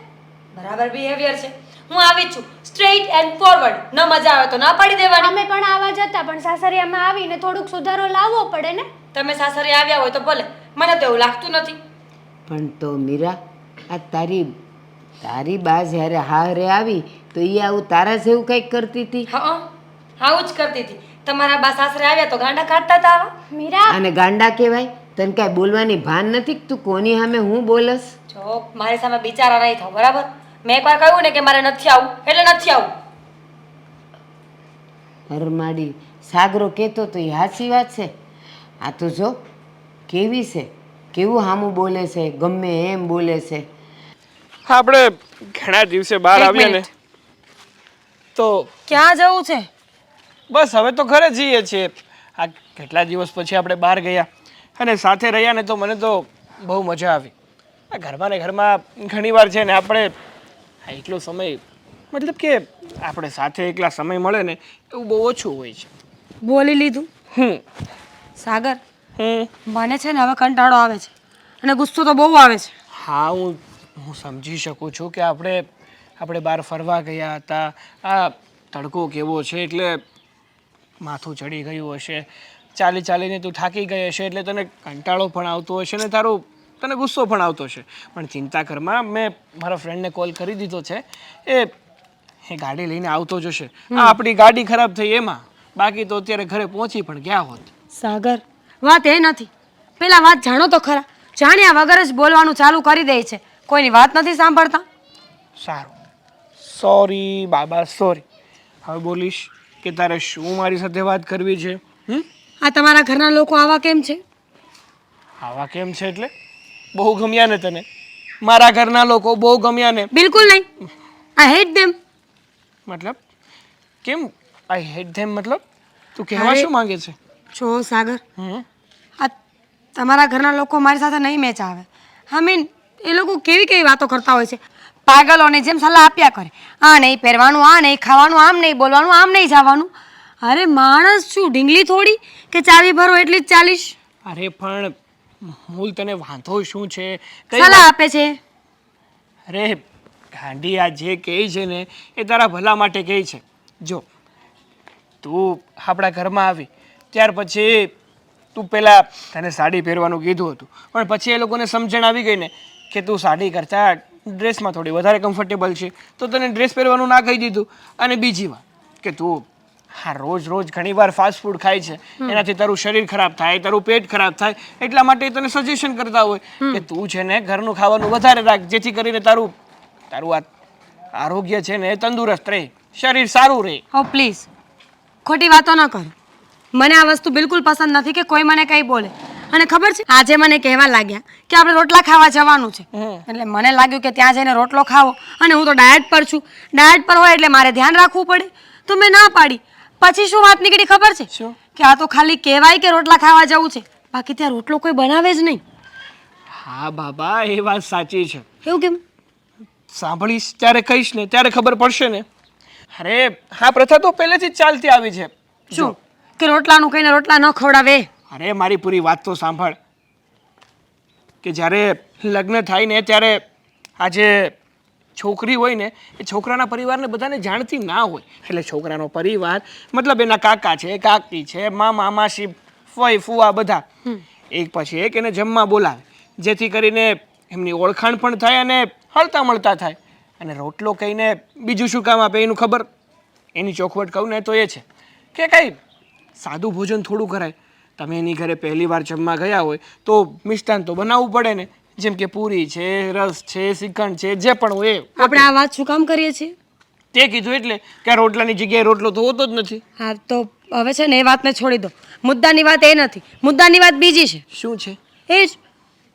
બરાબર બિહેવિયર છે. હું આવી જ છું, સ્ટ્રેઇટ એન્ડ ફોરવર્ડ. ન મજા આવે તો ના પાડી દેવાની. અમે પણ આવા જ હતા પણ સાસરિયામાં આવીને થોડુંક સુધારો લાવવો પડે ને. તમે સાસરે આવ્યા હોય તો ભલે, મને તો એવું લાગતું નથી. પણ તો મીરા, આ તારી બા જ્યારે હારે આવી તો એ આવું તારા જેવું કંઈક કરતી હતી. હા, આવું જ કરતી હતી. તમારા બા સાસરે આવ્યા તો ગાંડા કાઢતા હતા આવા. મીરા અને ગાંડા કહેવાય? તને કાંઈ બોલવાની ભાન નથી કે તું કોની સામે હું બોલસ? જો મારી સામે બિચારા નહીં થાવ, બરાબર? મેં એકવાર કહ્યું ને કે મારે નથી આવું એટલે નથી આવું. હરમાડી સાગરો કહેતો તો એ સાચી વાત છે. આ તો જો કેવી છે, કેવું સામું બોલે છે, ગમે એમ બોલે છે. આપણે ઘણા દિવસે બહાર એક આવ્યા ને મિનિટ. તો ક્યાં જવું છે? બસ હવે તો ઘરે જઈએ છીએ. આ કેટલા દિવસ પછી આપણે બહાર ગયા અને સાથે રહ્યા ને તો મને તો બહુ મજા આવી. આ ઘરમાં ને ઘરમાં ઘણીવાર છે ને આપણે આ એકલો સમય મતલબ કે આપણે સાથે એકલા સમય મળે ને એવું બહુ ઓછું હોય છે. બોલી લીધું. સાગર, મને છે ને હવે કંટાળો આવે છે અને ગુસ્સો તો બહુ આવે છે. હા, હું સમજી શકું છું કે આપણે બહાર ફરવા ગયા હતા. આ તડકો કેવો છે એટલે માથું ચડી ગયું હશે, ચાલી ચાલીને તું થાકી ગઈ હશે એટલે તને કંટાળો પણ આવતો હશે ને તને ગુસ્સો પણ આવતો હશે. પણ ચિંતા કરમાં, મેં મારા ફ્રેન્ડને કોલ કરી દીધો છે. એ ગાડી લઈને આવતો જ હશે. આ આપણી ગાડી ખરાબ થઈ એમાં, બાકી તો અત્યારે ઘરે પહોંચી પણ ગયા હોત. સાગર, વાત એ નથી. પેલા વાત જાણો તો ખરા. જાણ્યા વગર જ બોલવાનું ચાલુ કરી દે છે. કોઈની વાત નથી સાંભળતા. સારું, સોરી બાબા, સોરી. હવે બોલીશ કે તારે શું મારી સાથે વાત કરવી છે? આ તમારા ઘરના લોકો આવા કેમ છે? આવા કેમ છે એટલે? બહુ ગમ્યા ને તને? મારા ઘરના લોકો બહુ ગમ્યા ને? બિલકુલ નહીં. આઈ હેટ ધેમ. મતલબ કેમ આઈ હેટ ધેમ? મતલબ તું કહેવા અરે. શું માંગે છે? જો સાગર, આ તમારા ઘરના લોકો મારી સાથે નહીં મેચ આવે. આઈ મીન એ લોકો કેવી કેવી વાતો કરતા હોય છે. પાગલોને જેમ સલાહ આપ્યા કરે. આ નહીં પહેરવાનું, આ નહીં ખાવાનું, આમ નહીં બોલવાનું, આમ નહીં જવાનું. અરે માણસ છું, ઢીંગલી થોડી કે ચાવી ભરો એટલી જ ચાલીશ. અરે પણ મૂલ તને વાંધો શું છે? કઈ સલાહ આપે છે. અરે ગાંડી, આ જે કહે છે ને એ તારા ભલા માટે કહે છે. જો તું આપણા ઘરમાં આવી ત્યાર પછી તું પહેલાં તને સાડી પહેરવાનું કીધું હતું, પણ પછી એ લોકોને સમજણ આવી ગઈ ને કે તું સાડી કરતાં ડ્રેસમાં થોડી વધારે કમ્ફર્ટેબલ છે તો તને ડ્રેસ પહેરવાનું ના કહી દીધું. અને બીજી વાત કે તું હા રોજ ઘણીવાર ફાસ્ટ ફૂડ ખાય છે, એનાથી તારું શરીર ખરાબ થાય, તારું પેટ ખરાબ થાય, એટલા માટે તને સજેશન કરતા હોય કે તું છે ને ઘરનું ખાવાનું વધારે રાખ, જેથી કરીને તારું આ આરોગ્ય છે ને તંદુરસ્ત રહે, શરીર સારું રહે. ઓ પ્લીઝ, ખોટી વાતો ન કરો. મને આ વસ્તુ બિલકુલ પસંદ નથી કે કોઈ મને કંઈ બોલે. અને ખબર છે, આજે મને કહેવા લાગ્યા કે આપણે રોટલા ખાવા જવાનું છે. એટલે મને લાગ્યું કે ત્યાં જઈને રોટલો ખાવો, અને હું તો ડાયટ પર છું. ડાયટ પર હોય એટલે મારે ધ્યાન રાખવું પડે, તો મેં ના પાડી. પછી શું વાત નીકળી ખબર છે? શું? કે આ તો ખાલી કહેવાય કે રોટલા ખાવા જવું છે, બાકી ત્યાં રોટલો કોઈ બનાવે જ નહીં. હા બાબા, એ વાત સાચી છે. એવું કેમ? સાંભળીશ ત્યારે કહીશ ને ત્યારે ખબર પડશે ને. અરે હા, પ્રથા તો પહેલેથી જ ચાલતી આવી છે. શું કે રોટલાનું કહીને રોટલા ન ખવડાવે? અરે મારી પૂરી વાત તો સાંભળ. કે જ્યારે લગ્ન થાય ને ત્યારે આ જે છોકરી હોય ને એ છોકરાના પરિવારને બધાને જાણતી ના હોય. એટલે છોકરાનો પરિવાર મતલબ એના કાકા છે, કાકી છે, મામા માસી, ફઈ ફુવા બધા એક પછી એક એને જમવા બોલાવે, જેથી કરીને એમની ઓળખાણ પણ થાય અને હળતા મળતા થાય. અને રોટલો કહીને બીજું શું કામ આપે એનું ખબર? એની ચોખવટ કહું ને તો એ છે કે કંઈ સાદું ભોજન થોડું કરાય. તમે એની ઘરે પહેલી વાર જમવા ગયા હોય તો મિષ્ટાન તો બનાવવું પડે ને, જેમ કે પૂરી છે, રસ છે, શ્રીખંડ છે, જે પણ હોય એ. આપણે આ વાત શું કામ કરીએ છીએ? તે કીધું એટલે કે આ રોટલાની જગ્યાએ રોટલો તો હોતો જ નથી. હા તો હવે છે ને એ વાતને છોડી દો. મુદ્દાની વાત એ નથી, મુદ્દાની વાત બીજી છે. શું છે? એ જ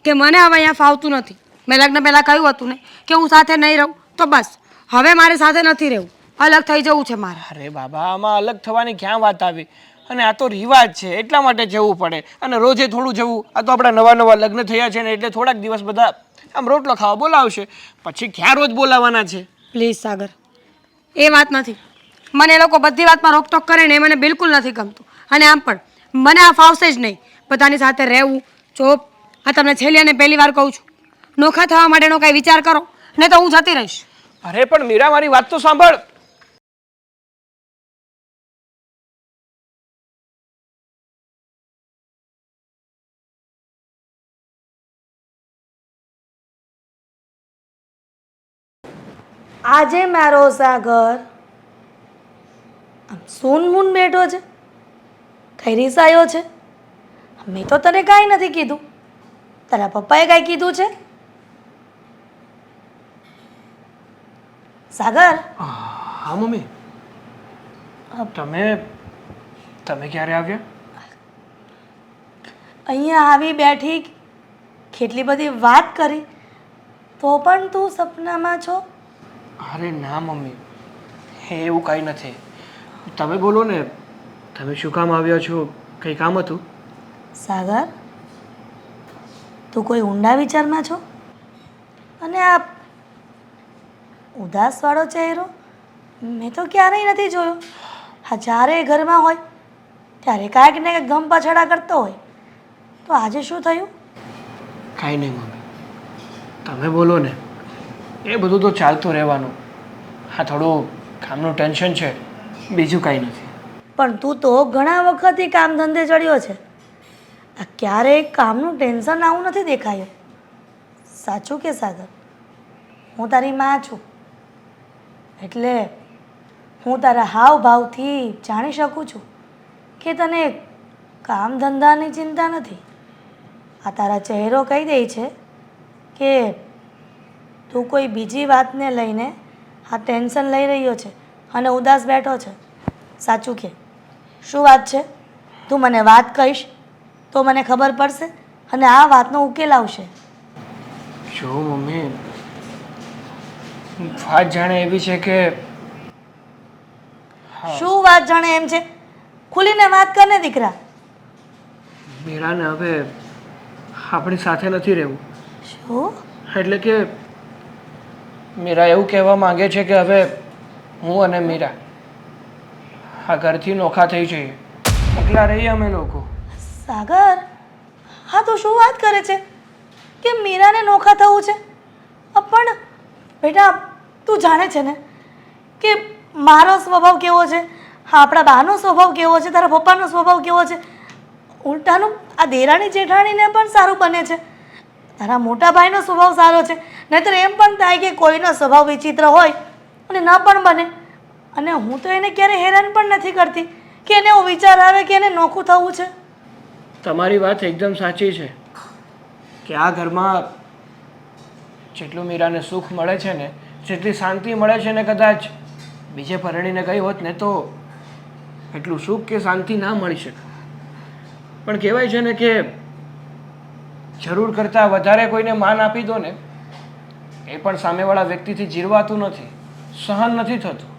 કે મને હવે અહીંયા ફાવતું નથી. મેં લગ્ન પહેલાં કહ્યું હતું ને કે હું સાથે નહીં રહું, તો બસ હવે મારે સાથે નથી રહેવું, અલગ થઈ જવું છે મારે. અરે બાબા, આમાં અલગ થવાની ક્યાં વાત આવી? અને આ તો રિવાજ છે એટલા માટે જવું પડે, અને રોજે થોડું જવું. આ તો આપણા નવા લગ્ન થયા છે ને એટલે થોડાક દિવસ બધા આમ રોટલો ખાવા બોલાવશે, પછી ક્યાં રોજ બોલાવવાના છે? પ્લીઝ સાગર, એ વાત નથી. મને એ લોકો બધી વાતમાં રોકટોક કરે ને એ મને બિલકુલ નથી ગમતું. અને આમ પણ મને આ ફાવશે જ નહીં બધાની સાથે રહેવું. જો આ તમને છેલ્લી અને પહેલી વાર કહું છું, નોખા થવા માટેનો કાંઈ વિચાર કરો, નહીં તો હું જતી રહીશ. અરે પણ મીરા મારી વાત તો સાંભળ. આજે મારો સાગર આમ સૂન મૂન બેઠો છે, કઈ રીસાયો છે? મેં તો તને કાંઈ નથી કીધું, તારા પપ્પાએ કાંઈ કીધું છે? સાગર, હા મમ્મી, તમે તમે ક્યારે આવ્યા? અહીંયા આવી બેઠી, કેટલી બધી વાત કરી, તો પણ તું સપનામાં છો? અરે ના મમ્મી, એવું કાંઈ નથી. તમે બોલો ને, તમે શું કામ આવ્યા છો? કંઈ કામ હતું? સાગર, તું કોઈ ઊંડા વિચારમાં છો? અને આ ઉદાસવાળો ચહેરો મેં તો ક્યારેય નથી જોયો. હા, જ્યારે ઘરમાં હોય ત્યારે કાંઈક ને કાંઈક ગમ પછાડા કરતો હોય, તો આજે શું થયું? કાંઈ નહીં મમ્મી, તમે બોલો ને. એ બધું તો ચાલતું રહેવાનું. હા, થોડું કામનું ટેન્શન છે, બીજું કાંઈ નથી. પણ તું તો ઘણા વખતથી કામ ધંધે ચડ્યો છે, આ ક્યારેય કામનું ટેન્શન આવું નથી દેખાયું. સાચું કે સાગર? હું તારી માં છું, એટલે હું તારા હાવભાવથી જાણી શકું છું કે તને કામ ધંધાની ચિંતા નથી. આ તારા ચહેરો કહી દે છે કે તું કોઈ બીજી વાતને લઈને આ ટેન્શન લઈ રહ્યો છે અને ઉદાસ બેઠો છે. સાચું કે? શું વાત છે? તું મને વાત કહીશ તો મને ખબર પડશે અને આ વાતનો ઉકેલ આવશે. જો મમ્મી, વાત જાણે એવી છે કે શું વાત જાણે એમ છે? ખુલીને વાત કર ને દીકરા. મીરાને હવે આપણી સાથે નથી રહેવું. શું? એટલે કે મીરા એવું કહેવા માંગે છે કે હવે હું અને મીરા આ ઘરથી નોખા થઈ જઈએ, એકલા રહીએ અમે લોકો. સાગર, હા તો શું વાત કરે છે કે મીરાને નોખા થવું છે? પણ બેટા, તું જાણે છે ને કે મારો સ્વભાવ કેવો છે, આપણા બાનો સ્વભાવ કેવો છે, તારા પપ્પાનો સ્વભાવ કેવો છે. ઉલટાનું આ દેરાણી જેઠાણીને પણ સારું બને છે, તારા મોટા ભાઈનો સ્વભાવ સારો છે. નહીંતર એમ પણ થાય કે કોઈનો સ્વભાવ વિચિત્ર હોય અને ન પણ બને. અને હું તો એને ક્યારે હેરાન પણ નથી કરતી કે એને એવો વિચાર આવે કે એને નોખું થવું છે. તમારી વાત એકદમ સાચી છે કે આ ઘરમાં જેટલું મીરાને સુખ મળે છે ને, જેટલી શાંતિ મળે છે ને, કદાચ બીજે પરણીને ગઈ હોત ને તો એટલું સુખ કે શાંતિ ના મળી શકે. પણ કહેવાય છે ને કે જરૂર કરતાં વધારે કોઈને માન આપી દો ને, એ પણ સામેવાળા વ્યક્તિથી જીરવાતું નથી, સહન નથી થતું.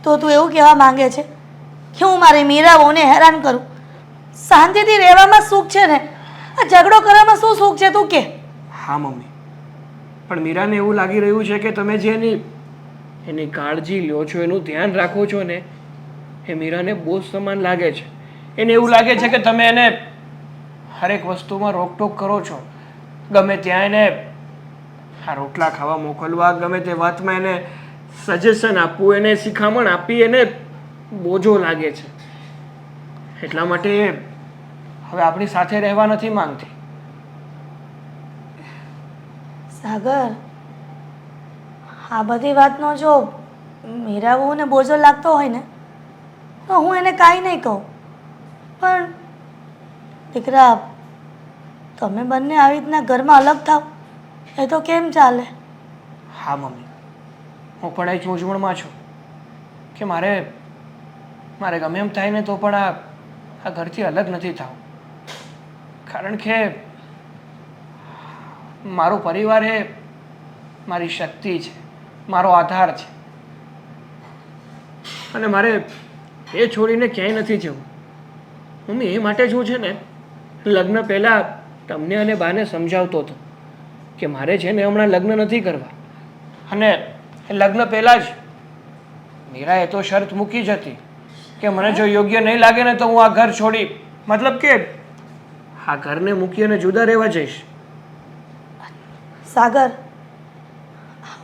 તો તું એવું કહેવા માંગે છે કે હું મારી મીરાઓને હેરાન કરું? શાંતિથી રહેવામાં સુખ છે ને, આ ઝઘડો કરવામાં શું સુખ છે તું કે? હા મમ્મી, પણ મીરાને એવું લાગી રહ્યું છે કે તમે જે એની કાળજી લ્યો છો, એનું ધ્યાન રાખો છો ને, એ મીરાને બોજ સમાન લાગે છે. એને એવું લાગે છે કે તમે એને હરેક વસ્તુમાં રોકટોક કરો છો, ગમે ત્યાં એને આ રોટલા ખાવા મોકલવા, ગમે તે વાતમાં એને સજેશન આપવું, એને શિખામણ આપી, એને બોજો લાગે છે. એટલા માટે હવે આપણી સાથે રહેવા નથી માંગતી. સાગર, આ બધી વાતનો જો મીરા બહુને બોજો લાગતો હોય ને તો હું એને કાંઈ નહીં કહું. પણ દીકરા, તમે બંને આવી રીતના ઘરમાં અલગ થાવ એ તો કેમ ચાલે? હા મમ્મી, હું પણ એ જ મૂંઝવણમાં છું કે મારે ગમે એમ થાય ને તો પણ આ ઘરથી અલગ નથી થવું. કારણ કે મારો પરિવાર એ મારી શક્તિ છે, મારો આધાર છે, અને મારે એ છોડીને ક્યાંય નથી જવું. મમ્મી, એ માટે જ હું છે ને લગ્ન પહેલાં તમને અને બાને સમજાવતો હતો કે મારે છે ને હમણાં લગ્ન નથી કરવા. અને લગ્ન પહેલાં જ મીરાએ તો શરત મૂકી જ હતી કે મને જો યોગ્ય નહીં લાગે ને તો હું આ ઘર છોડી, મતલબ કે આ ઘરને મૂકી અને જુદા રહેવા જઈશ. સાગર,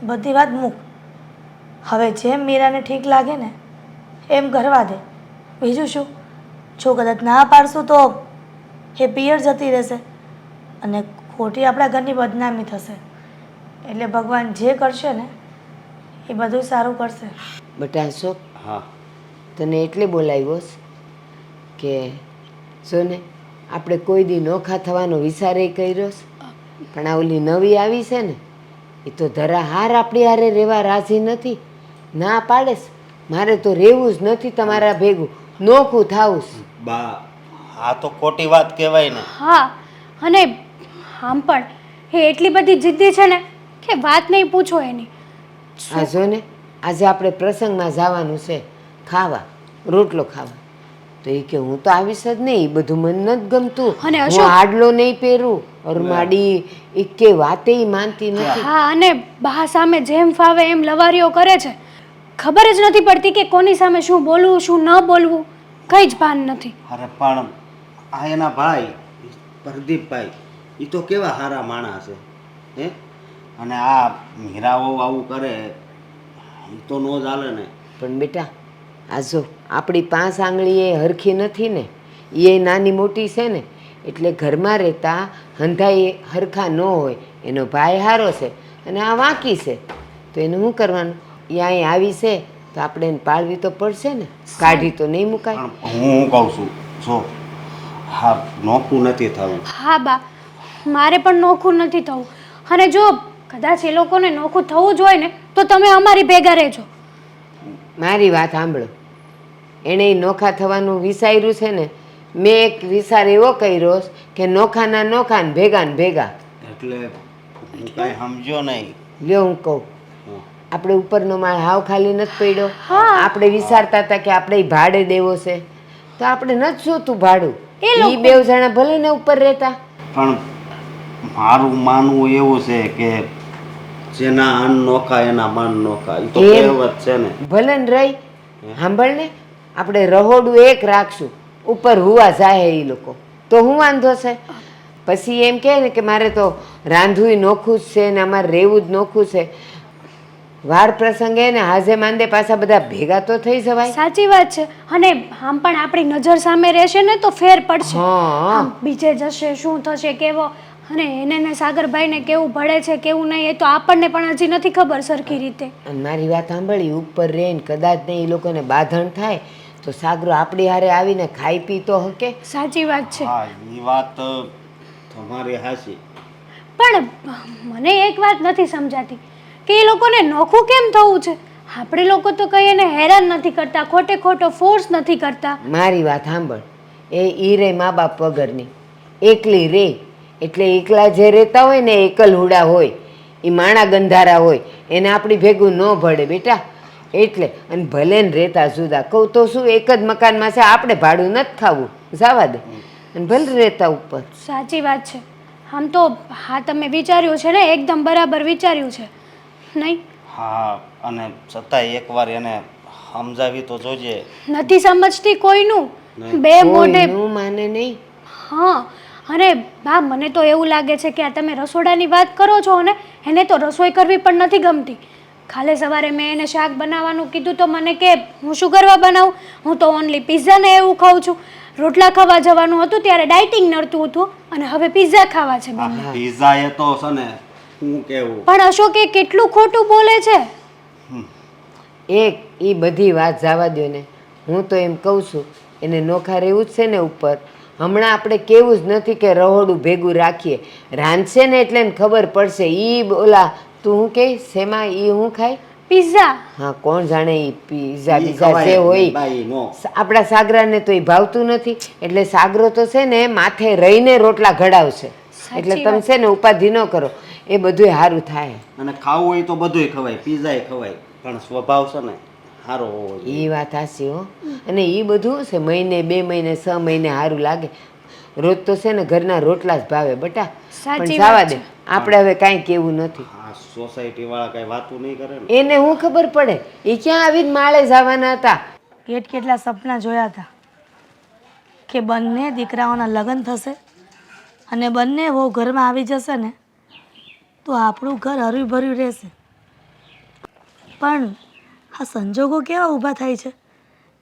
બધી વાત મૂક. હવે જેમ મીરાને ઠીક લાગે ને એમ કરવા દે. બીજું શું, જો કદાચ ના પાડશું તો એ પિયર જતી રહેશે અને ખોટી આપણા ઘરની બદનામી થશે. એટલે ભગવાન જે કરશે ને એ બધું સારું કરશે. બટા અશોક, હા તને એટલે બોલાવ્યો છે કે જો ને આપણે કોઈ દી નોખા થવાનો વિચારે કર્યો છે, પણ આ ઓલી નવી આવી છે ને એ તો ધરા હાર આપણી હારે રહેવા રાજી નથી. ના પાડેસ, મારે તો રહેવું જ નથી તમારા ભેગું, નોખું થાવું છે. બા આ તો ખોટી વાત કહેવાય ને. હા, અને આમ પણ એ એટલી બધી જિદ્દી છે ને કે વાત નહીં પૂછો એની. આ જો ને આજે આપણે પ્રસંગમાં જવાનું છે, ખાવા રોટલો ખાવા, તો એ કે હું તો આવીશ જ નહીં, એ બધું મને નથી ગમતું, અને હું અશોક- આડલો નહીં પહેરું અરમાડી, એ કે વાતે ઈ માનતી નથી. હા, અને બા સામે જેમ ફાવે એમ લવારીઓ કરે છે. ખબર જ નથી પડતી કે કોની સામે શું બોલવું શું ન બોલવું, કંઈ જ ભાન નથી. અરે પણ આ એના ભાઈ પ્રદીપભાઈ એ તો કેવા સારા માણસ છે હે, અને આ મીરાઓ આવું કરે એ તો નો ચાલે ને. પણ બેટા આ જો આપણી 5 આંગળી એ હરખી નથી ને, એ નાની મોટી છે ને, એટલે ઘરમાં રહેતા હંધાઈ હરખા ન હોય. એનો ભાઈ હારો છે અને આ વાંકી છે, તો એને શું કરવાનું? એ અહીં આવી છે તો આપણે એને પાળવી તો પડશે ને, કાઢી તો નહીં મુકાય. પણ હું કહું છું જો હા નોખું નથી થવું. હા બા, મારે પણ નોખું નથી થવું, અને જો કદાચ એ લોકોને નોખું થવું જ હોય ને તો તમે અમારી ભેગા રહેજો. મારી વાત સાંભળો, એણે ઈ નોખા થવાનું વિચાર્યું છે ને, મેં એક વિચાર એવો કર્યો કે નોખાના નોખા ને ભેગા. એટલે હું કાંઈ સમજ્યો નહીં. લ્યો હું કહું, આપણે ઉપરનો માળ હાવ ખાલી નથી પડ્યો, આપણે વિચારતા હતા કે આપણે ઈ ભાડે દેવો છે, તો આપણે નથી જોતું ભાડું, ઈ 2 જણા ભલે ને ઉપર રહેતા. પણ મારું માનવું એવું છે કે જેના અન્ન નોખા એના મન નોખા, એ તો એમ. કહેવત છે ને. ભલે ને રહી, સાંભળ ને, આપણે રહોડું એક રાખશું, ઉપર હુવા જાય એ લોકો, તો હું વાંધો છે? પછી એમ કહે ને કે મારે તો રાંધવું નોખું જ છે ને અમારે રહેવું જ નોખું છે. વાર પ્રસંગે ને હાજે માંદે પાછા બધા ભેગા તો થઈ જવાય. સાચી વાત છે, અને આમ પણ આપણી નજર સામે રહેશે ને તો ફેર પડશે. હા. આમ બીજે જશે શું થશે કેવો, અને એને ને સાગરભાઈને કેવું ભળે છે કેવું નહીં એ તો આપણને પણ હજી નથી ખબર સરખી રીતે. અને મારી વાત સાંભળી, ઉપર રહીને કદાચ નહીં એ લોકોને બાંધણ થાય તો સાગરો આપણી હારે આવીને ખાઈ પી તો હકે. સાચી વાત છે, હા એ વાત તમારી હાચી. પણ મને એક વાત નથી સમજાતી કે એ લોકોને નોખું કેમ થવું છે? આપણે લોકો તો કઈ એને હેરાન નથી કરતા, ખોટે ખોટો ફોર્સ નથી કરતા. મારી વાત સાંભળ, ઈ રે મા બાપ વગરની એકલી રે, એટલે એકલા જે રહેતા હોય ને એકલ હુડા હોય, એ માણા ગંધારા હોય, એને આપણી ભેગું ન ભળે બેટા. એટલે અને ભલે ને રહેતા જુદા, કહું તો શું, એક જ મકાનમાં છે, આપણે ભાડું નથી ખાવું, જવા દે, અને ભલે રહેતા ઉપર. સાચી વાત છે. આમ તો હા, તમે વિચાર્યું છે ને, એકદમ બરાબર વિચાર્યું છે નહીં? હા અને છતાંય એકવાર એને સમજાવી તો જોજે. નથી સમજતી કોઈનું, બે મોઢે. કોઈનું માને નહીં. હા, અને બા મને તો એવું લાગે છે કે આ તમે રસોડાની વાત કરો છો ને, એને તો રસોઈ કરવી પણ નથી ગમતી. કાલે સવારે મેં એને શાક બનાવવાનું કીધું તો મને કે હું શું કરવા બનાવું, હું તો ઓનલી પિઝા ને એવું ખાઉં છું. રોટલા ખાવા જવાનું હતું ત્યારે ડાયટિંગ નડતું હતું અને હવે પિઝા ખાવા છે બેન. પીઝા એ તો છે ને હું કેવું. પણ અશોક એ કેટલું ખોટું બોલે છે. એક એ બધી વાત જવા દો ને, હું તો એમ કહું છું એને નોખા રહેવું જ છે ને ઉપર. હમણાં આપણે કેવું જ નથી કે રહોડું ભેગું રાખીએ, રાંધશે ને એટલે એને ખબર પડશે. ઈ ઓલા તું હું કહે શેમાં ઈ હું ખાય? પિઝા. હા, કોણ જાણે ઈ પીઝા ઈ બીઝા ખવાય જે જ હોય. નહીં બાઈ, નો. આપણા સાગરાને તો એ ભાવતું નથી, એટલે સાગરો તો છે ને માથે રહીને રોટલા ઘડાવશે. એટલે તમે છે ને ઉપાધિ ન કરો, એ બધું સારું થાય. અને ખાવું હોય તો બધુંય ખવાય, પીઝાય ખવાય, પણ સ્વભાવ છે ને સારો હોવો જોઈએ. એ વાત હાચી હો. અને એ બધું છે મહિને 2 મહિને 6 મહિને સારું લાગે. રોજ તો છે ને ઘરના રોટલા જ ભાવે બટા. પણ સાચી જવા વાત દે, છે. આપણે હવે કાંઈ કેવું નથી. આ સોસાયટી વાળા કઈ વાતું નહીં કરે ને. એને હું ખબર પડે, એ ક્યાં આવીને માળે જવાના હતા. કેટલા સપના જોયા હતા કે બંને દીકરાઓના લગ્ન થશે અને બંને વહુ ઘરમાં આવી જશે ને તો આપણું ઘર હર્યું ભર્યું રહેશે. પણ આ સંજોગો કેવા ઊભા થાય છે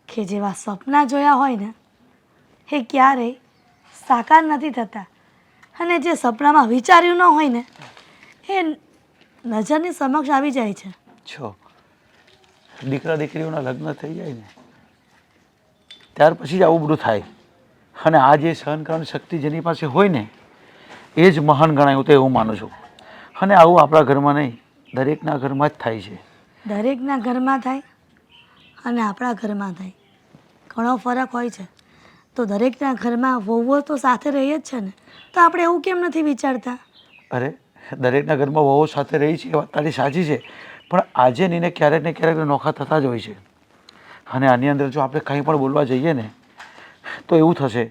કે જેવા સપના જોયા હોય ને એ ક્યારેય સાકાર નથી થતા, અને જે સપનામાં વિચાર્યું ન હોય ને એ નજરની સમક્ષ આવી જાય છે. છો દીકરા દીકરીઓના લગ્ન થઈ જાય ને ત્યાર પછી જ આવું બધું થાય. અને આ જે સહન કરવાની શક્તિ જેની પાસે હોય ને એ જ મહાન ગણાય, હું તો એવું માનું છું. અને આવું આપણા ઘરમાં નહીં, દરેકના ઘરમાં જ થાય છે. દરેકના ઘરમાં થાય અને આપણા ઘરમાં થાય, ઘણો ફરક હોય છે. તો દરેકના ઘરમાં વહુઓ તો સાથે રહી જ છે ને, તો આપણે એવું કેમ નથી વિચારતા? અરે દરેકના ઘરમાં વહુ સાથે રહી છે એ વાત તારી સાચી છે, પણ આજે નહીં ને ક્યારેક નોખા થતા જ હોય છે. અને આની અંદર જો આપણે કંઈ પણ બોલવા જઈએ ને તો એવું થશે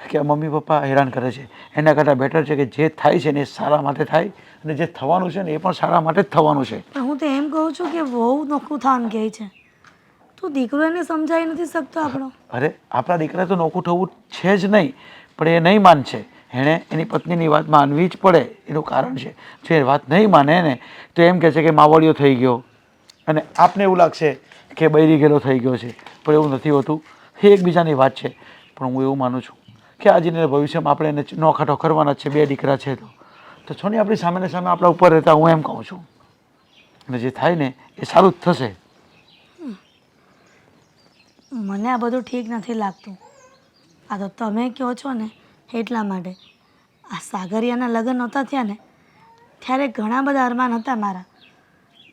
કે મમ્મી પપ્પા હેરાન કરે છે, એના કરતાં બેટર છે કે જે થાય છે ને એ સારા માટે થાય, અને જે થવાનું છે ને એ પણ સારા માટે જ થવાનું છે. પણ હું તો એમ કહું છું કે વહુ નોખું થવાનું કહે છે, તું દીકરો એને સમજાવી નથી શકતો આપણો? અરે આપણા દીકરા તો નોખું થવું છે જ નહીં, પણ એ નહીં માનશે. એણે એની પત્નીની વાત માનવી જ પડે, એનું કારણ છે. જો એ વાત નહીં માને ને તો એમ કહે છે કે માવડિયો થઈ ગયો, અને આપને એવું લાગશે કે બૈરી ગેલો થઈ ગયો છે, પણ એવું નથી હોતું. એ એકબીજાની વાત છે. પણ હું એવું માનું છું કે આજે ભવિષ્યમાં આપણે એને નોખાટો કરવાના જ છે. બે દીકરા છે તો છો ને આપણી સામે ને સામે આપણા ઉપર રહેતા, હું એમ કહું છું. અને જે થાય ને એ સારું જ થશે. મને આ બધું ઠીક નથી લાગતું. આ તો તમે કહો છો ને એટલા માટે. આ સાગરિયાના લગ્ન નહોતા થયા ને ત્યારે ઘણા બધા અરમાન હતા મારા,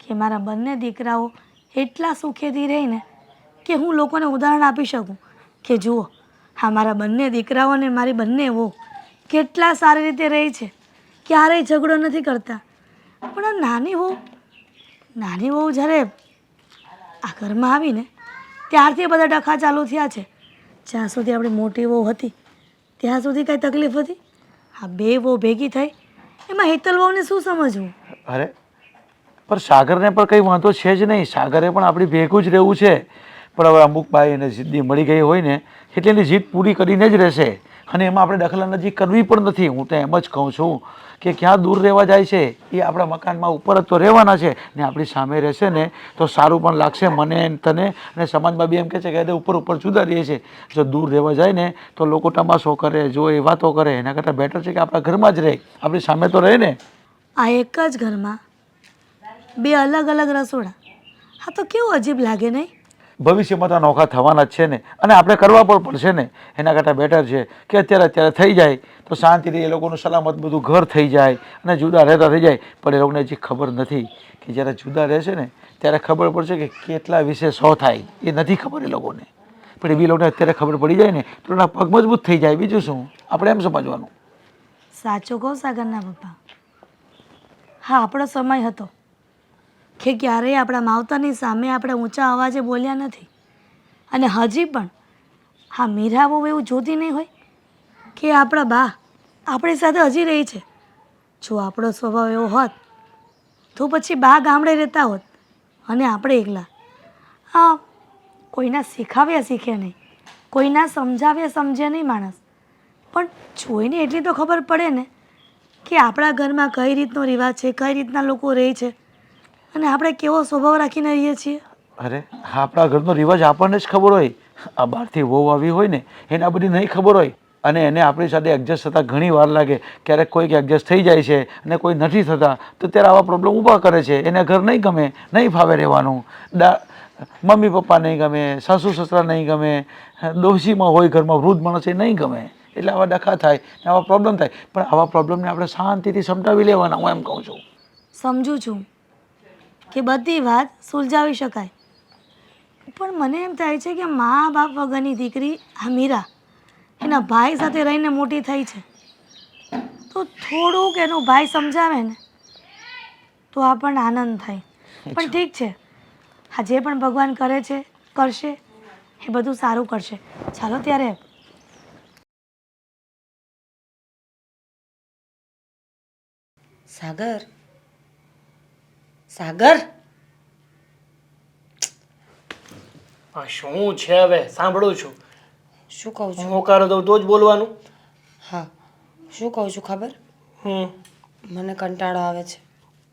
કે મારા બંને દીકરાઓ એટલા સુખેથી રહીને કે હું લોકોને ઉદાહરણ આપી શકું કે જુઓ હા મારા બંને દીકરાઓ અને મારી બંને વહુ કેટલા સારી રીતે રહી છે, ક્યારેય ઝઘડો નથી કરતા. પણ આ નાની વહુ જ્યારે આ ઘરમાં આવીને ત્યારથી બધા ડખા ચાલુ થયા છે. જ્યાં સુધી આપણી મોટી વહુ હતી ત્યાં સુધી કાંઈ તકલીફ હતી? આ બે વહુ ભેગી થઈ એમાં હેતલ વહુને શું સમજવું? અરે પણ સાગરને પણ કંઈ વાંધો છે જ નહીં, સાગરે પણ આપણી ભેગું જ રહેવું છે. પણ હવે અમુક બાઈ એને જીદ્દી મળી ગઈ હોય ને એટલે એની જીદ પૂરી કરીને જ રહેશે, અને એમાં આપણે દખલઅંદાજી કરવી પણ નથી. હું તો એમ જ કહું છું કે ક્યાં દૂર રહેવા જાય છે, એ આપણા મકાનમાં ઉપર જ તો રહેવાના છે, ને આપણી સામે રહેશે ને તો સારું પણ લાગશે મને, તને, અને સમાજમાં બી એમ કહે છે કે ઉપર જુદા રહે છે. જો દૂર રહેવા જાય ને તો લોકો તમાશો કરે, જો એ વાતો કરે, એના કરતાં બેટર છે કે આપણા ઘરમાં જ રહે, આપણી સામે તો રહે ને. આ એક જ ઘરમાં બે અલગ અલગ રસોડા, હા તો કેવું અજીબ લાગે નહીં? ભવિષ્યમાં તો નોખા થવાના જ છે ને, અને આપણે કરવા પણ પડશે ને. એના કરતાં બેટર છે કે અત્યારે થઈ જાય તો શાંતિથી એ લોકોનું સલામત બધું ઘર થઈ જાય અને જુદા રહેતા થઈ જાય. પણ એ લોકોને હજી ખબર નથી કે જ્યારે જુદા રહેશે ને ત્યારે ખબર પડશે કે કેટલા વિશે 100 થાય, એ નથી ખબર એ લોકોને. પણ એ બી લોકોને અત્યારે ખબર પડી જાય ને તો એના પગ મજબૂત થઈ જાય. બીજું શું આપણે એમ સમજવાનું. સાચું કહું સાગરના પપ્પા, હા આપણો સમય હતો કે ક્યારેય આપણા માવતરની સામે આપણે ઊંચા અવાજે બોલ્યા નથી. અને હજી પણ હા મીરા બહુ એવું જોતી નહીં હોય કે આપણા બા આપણી સાથે હજી રહી છે. જો આપણો સ્વભાવ એવો હોત તો પછી બા ગામડે રહેતા હોત અને આપણે એકલા. હા કોઈના શીખાવ્યા શીખે નહીં, કોઈના સમજાવ્યા સમજે નહીં માણસ, પણ જોઈને એટલી તો ખબર પડે ને કે આપણા ઘરમાં કઈ રીતનો રિવાજ છે, કઈ રીતના લોકો રહે છે, અને આપણે કેવો સ્વભાવ રાખીને રહીએ છીએ. અરે આપણા ઘરનો રિવાજ આપણને જ ખબર હોય, આ બહારથી વહુ આવી હોય ને એને આ બધી નહીં ખબર હોય, અને એને આપણી સાથે એડજસ્ટ થતાં ઘણી વાર લાગે. ક્યારેક કોઈક એડજસ્ટ થઈ જાય છે અને કોઈ નથી થતા, તો ત્યારે આવા પ્રોબ્લેમ ઊભા કરે છે. એને ઘર નહીં ગમે, નહીં ફાવે રહેવાનું, મમ્મી પપ્પા નહીં ગમે, સાસુ સસરા નહીં ગમે, ડોશીમાં હોય ઘરમાં વૃદ્ધ માણસ એ નહીં ગમે, એટલે આવા ડખા થાય, આવા પ્રોબ્લેમ થાય. પણ આવા પ્રોબ્લેમને આપણે શાંતિથી સમજાવી લેવાના, હું એમ કહું છું. સમજું છું કે બધી વાત સુલઝાવી શકાય, પણ મને એમ થાય છે કે મા બાપ વગરની દીકરી આ મીરા એના ભાઈ સાથે રહીને મોટી થઈ છે, તો થોડુંક એનો ભાઈ સમજાવે ને તો આપણને આનંદ થાય. પણ ઠીક છે, આ જે પણ ભગવાન કરે છે કરશે, એ બધું સારું કરશે. ચાલો ત્યારે સાગર, સાગર, આ શું છે હવે? સાંભળું છું. શું કહું છું? હું હોકારો દઉં તો જ બોલવાનું. હા, શું કહું છું ખબર? મને કંટાળો આવે છે.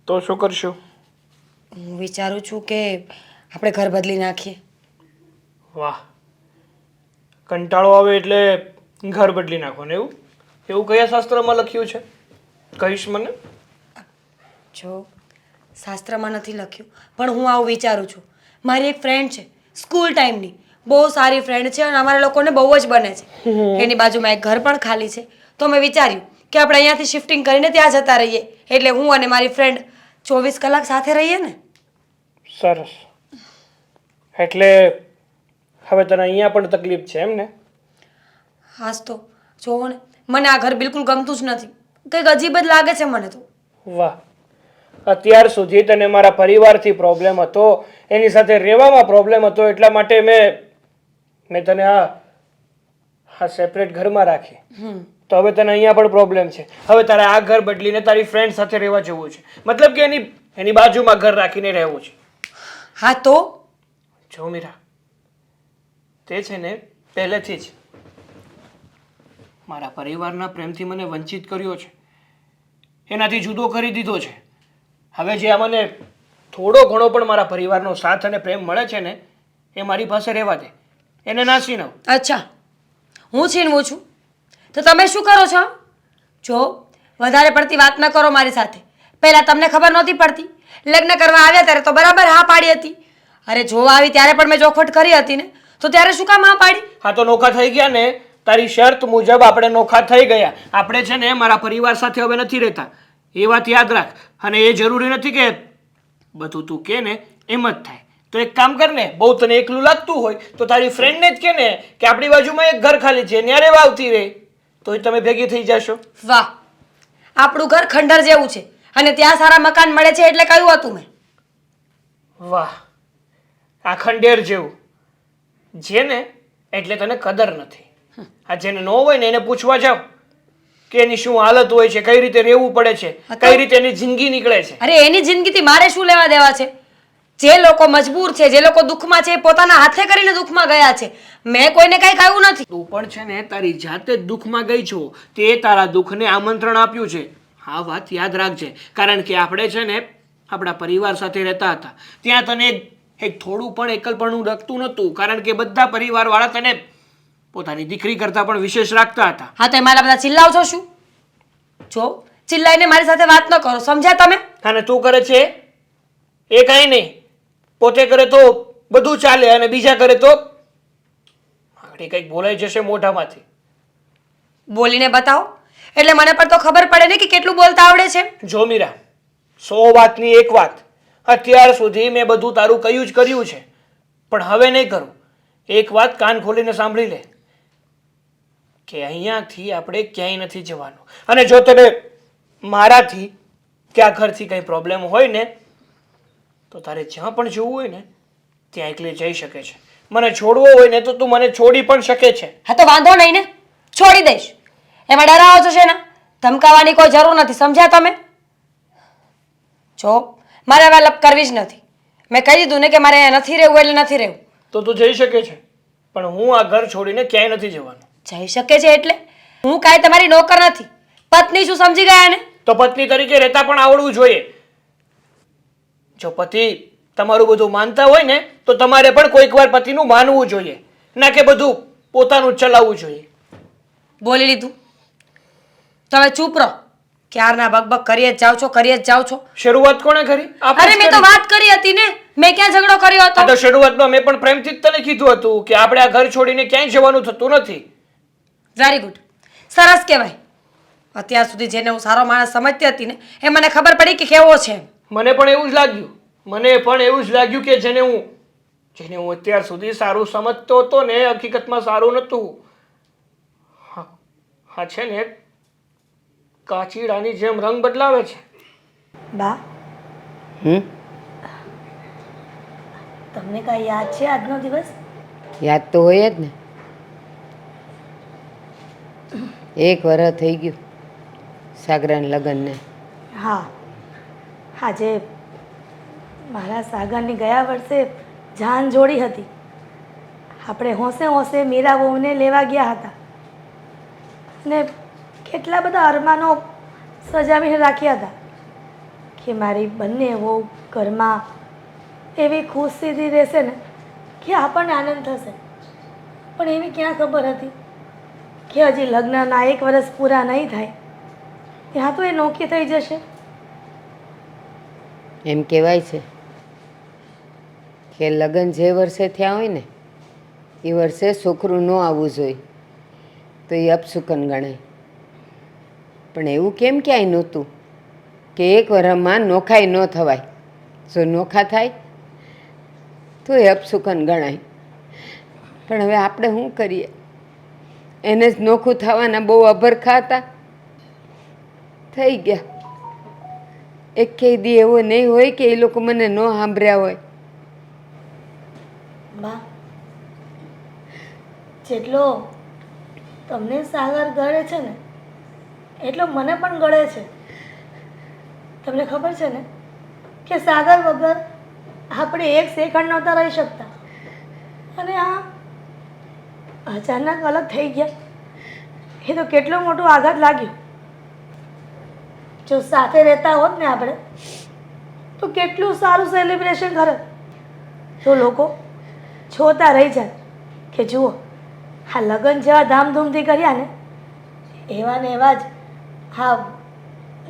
તો શું કરશું? હું વિચારું છું કે આપણે ઘર બદલી નાખીએ. વાહ, કંટાળો આવે એટલે ઘર બદલી નાખો ને એવું એવું કયા શાસ્ત્રમાં લખ્યું છે? કહીશ મને? જો શાસ્ત્રમાં નથી લખ્યું, પણ હું આવું વિચારું છું. મારી એક ફ્રેન્ડ છે સ્કૂલ ટાઈમની, બહુ સારી ફ્રેન્ડ છે અને અમારા લોકોને બહુ જ બને છે. એની બાજુમાં એક ઘર પણ ખાલી છે. તો મેં વિચાર્યું કે આપણે અહીંયાથી શિફ્ટિંગ કરીને ત્યાં જતા રહીએ, એટલે હું અને મારી ફ્રેન્ડ 24 કલાક સાથે રહીએ ને. સરસ. એટલે હવે તને અહીંયા પણ તકલીફ છે એમ ને? હાસ તો જોવો ને, મને આ ઘર બિલકુલ ગમતું જ નથી. કંઈક અજીબ જ લાગે છે મને તો. વાહ, અત્યાર સુધી તને મારા પરિવારથી પ્રોબ્લેમ હતો, એની સાથે રહેવામાં પ્રોબ્લેમ હતો, એટલા માટે મેં તને આ સેપરેટ ઘરમાં રાખી. તો હવે તને અહીંયા પણ પ્રોબ્લેમ છે. હવે તારે આ ઘર બદલીને તારી ફ્રેન્ડ સાથે રહેવા જવું છે, મતલબ કે એની બાજુમાં ઘર રાખીને રહેવું છે. હા તો જો મીરા, તે છે ને પહેલેથી જ મારા પરિવારના પ્રેમથી મને વંચિત કર્યો છે, એનાથી જુદો કરી દીધો છે. હવે જે આ મને થોડો ઘણો પણ મારા પરિવારનો સાથ અને પ્રેમ મળે છે ને, એ મારી પાસે રહેવા દે, એને નાસી નાવ. અચ્છા, હું છીનવું છું તો તમે શું કરો છો? જો વધારે પડતી વાત ન કરો મારી સાથે. પહેલાં તમને ખબર નહોતી પડતી, લગ્ન કરવા આવ્યા ત્યારે તો બરાબર હા પાડી હતી. અરે જોવા આવી ત્યારે પણ મેં ચોખવટ કરી હતી ને, તો ત્યારે શું કામ હા પાડી? હા તો નોખા થઈ ગયા ને, તારી શરત મુજબ આપણે નોખા થઈ ગયા. આપણે છે ને મારા પરિવાર સાથે હવે નથી રહેતા, એ વાત યાદ રાખ. અને એ જરૂરી નથી કે બધું તું કે ને એમ જ થાય. તો એક કામ કર ને, બહુ તને એકલું લાગતું હોય તો તારી ફ્રેન્ડને જ કે ને કે આપણી બાજુમાં એક ઘર ખાલી છે, ન્યારે વાવતી રહે, તોય તમે ભેગી થઈ જશો. વાહ, આપણું ઘર ખંડર જેવું છે અને ત્યાં સારા મકાન મળે છે એટલે કહ્યું હતું મેં. વાહ, આ ખંડેર જેવું છે ને એટલે તને કદર નથી. આ જેને ન હોય ને એને પૂછવા જાવ કે એની શું હાલત હોય છે, કઈ રીતે રહેવું પડે છે, કઈ રીતે એની જિંદગી નીકળે છે. અરે એની જિંદગીથી મારે શું લેવા દેવા છે? જે લોકો મજબૂર છે, જે લોકો દુઃખમાં છે, એ પોતાના હાથે કરીને દુઃખમાં ગયા છે. મેં કોઈને કંઈ કહ્યું નથી. તું પણ છે ને તારી જાતે જ દુઃખમાં ગઈ છો, તે તારા દુઃખને આમંત્રણ આપ્યું છે. આ વાત યાદ રાખજે, કારણ કે આપણે છે ને આપણા પરિવાર સાથે રહેતા હતા, ત્યાં તને એક થોડું પણ એકલપણું લગતું નહોતું, કારણ કે બધા પરિવારવાળા તને પોતાની દીકરી કરતાં પણ વિશેષ રાખતા હતા. હા તો મારા બધા ચિલ્લાવ છો શું? જો ચિલ્લાઈને મારી સાથે વાત ન કરો, સમજ્યા તમે? અને તું કરે છે એ કાંઈ નહીં, પોતે કરે તો બધું ચાલે અને બીજા કરે તો આગળ કંઈક બોલાઈ જશે મોઢામાંથી. બોલીને બતાવો એટલે મને પણ તો ખબર પડે ને કે કેટલું બોલતા આવડે છે. જો મીરા, 100 વાતની એક વાત, અત્યાર સુધી મેં બધું તારું કહ્યું જ કર્યું છે, પણ હવે નહીં કરું. એક વાત કાન ખોલીને સાંભળી લે કે અહીંયાથી આપણે ક્યાંય નથી જવાનું. અને જો તને મારાથી કે આ ઘરથી કંઈ પ્રોબ્લેમ હોય ને તો તારે જ્યાં પણ જવું હોય ને ત્યાં એકલી જઈ શકે છે. મને છોડવો હોય ને તો તું મને છોડી પણ શકે છે. હા તો વાંધો નહીં ને, છોડી દઈશ. એમાં ડરાવો છો છે ને? ધમકાવાની કોઈ જરૂર નથી, સમજ્યા તમે? જો મારે હવે લપ કરવી જ નથી. મેં કહી દીધું ને કે મારે અહીંયા નથી રહેવું એટલે નથી રહેવું. તો તું જઈ શકે છે, પણ હું આ ઘર છોડીને ક્યાંય નથી જવાનું. જઈ શકે છે એટલે? હું કાંઈ તમારી નોકર નથી, પત્ની શું, સમજી ગયા ને? તો પત્ની તરીકે રહેતા પણ આવડવું જોઈએ. જો પતિ તમારું બધું માનતા હોય ને તો તમારે પણ કોઈક વાર પતિનું માનવું જોઈએ, ના કે બધું પોતાનું ચલાવવું જોઈએ. બોલી લીધું, તમે ચૂપ રહો. ક્યારના બકબક કરીએ જ જાઓ છો, કરીએ જ જાઓ છો. શરૂઆત કોણે કરી? આપણે અરે જ મેં તો કરી. વાત કરી હતી ને, મેં ક્યાં ઝઘડો કર્યો આ હતો? તો શરૂઆતમાં મેં પણ પ્રેમથી જ તને કીધું હતું કે આપણે આ ઘર છોડીને ક્યાંય જવાનું થતું નથી. વેરી ગુડ, સરસ કહેવાય. અત્યાર સુધી જેને હું સારો માણસ સમજતી હતી ને, એ મને ખબર પડી કે કેવો છે. મને પણ એવું જ લાગ્યું, મને પણ એવું જ લાગ્યું કે જેને હું અત્યાર સુધી સારું સમજતો હતો ને હકીકતમાં સારું નહોતું. હા છે ને કાચીડાની જેમ રંગ બદલાવે છે. બા, તમને કાંઈ યાદ છે આજનો દિવસ? યાદ તો હોય જ ને. 1 વર્ષ થઈ ગયું સાગરાના લગ્નને. હા, આજે મારા સાગરની ગયા વર્ષે જાન જોડી હતી. આપણે હોંશે હોંશે મીરા વહુને લેવા ગયા હતા ને કેટલા બધા અરમાનો સજાવીને રાખ્યા હતા કે મારી બંને વહુ ઘરમાં એવી ખુશીથી રહેશે ને કે આપણને આનંદ થશે. પણ એને ક્યાં ખબર હતી કે હજી લગ્નના 1 વર્ષ પૂરા નહીં થાય ત્યાં તો એ નોખી થઈ જશે. એમ કહેવાય છે કે લગ્ન જે વર્ષે થયા હોય ને એ વર્ષે છોકરું ન આવવું જોઈએ તો એ અપશુકન ગણાય. પણ એવું કેમ ક્યાંય નહોતું કે 1 વર્ષમાં નોખાઈ ન થવાય? જો નોખા થાય તો એ અપશુકન ગણાય. પણ હવે આપણે શું કરીએ? એને જ નોખું થવાના બહુ અભરખા હતા, થઈ ગયા. એકેય દી એવો નહીં હોય કે એ લોકો મને ન સાંભળ્યા હોય. બા, જેટલો તમને સાગર ગળે છે ને એટલો મને પણ ગળે છે. તમને ખબર છે ને કે સાગર વગર આપણે 1 સેકન્ડ નહોતા રહી શકતા, અને આ અચાનક અલગ થઈ ગયા એ તો કેટલો મોટો આઘાત લાગ્યો. જો સાથે રહેતા હોત ને આપણે તો કેટલું સારું સેલિબ્રેશન કરે. તો લોકો જોતા રહી જાય કે જુઓ આ લગ્ન જેવા ધામધૂમથી કર્યા ને એવા ને એવા જ હા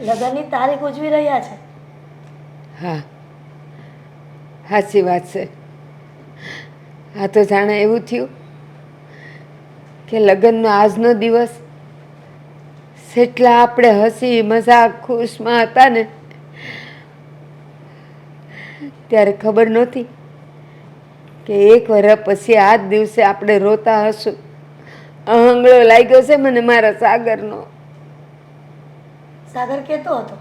લગ્નની તારીખ ઉજવી રહ્યા છે. હા, સાચી વાત છે. આ તો જાણે એવું થયું કે લગ્નનો આજનો દિવસ જેટલા આપણે હસી મજાક ખુશમાં હતા ને ત્યારે ખબર નહોતી કે 1 વર્ષ પછી આ જ દિવસે આપણે રોતા હશું. અહંગળો લાગ્યો છે મને મારા સાગરનો. સાગર કહેતો હતો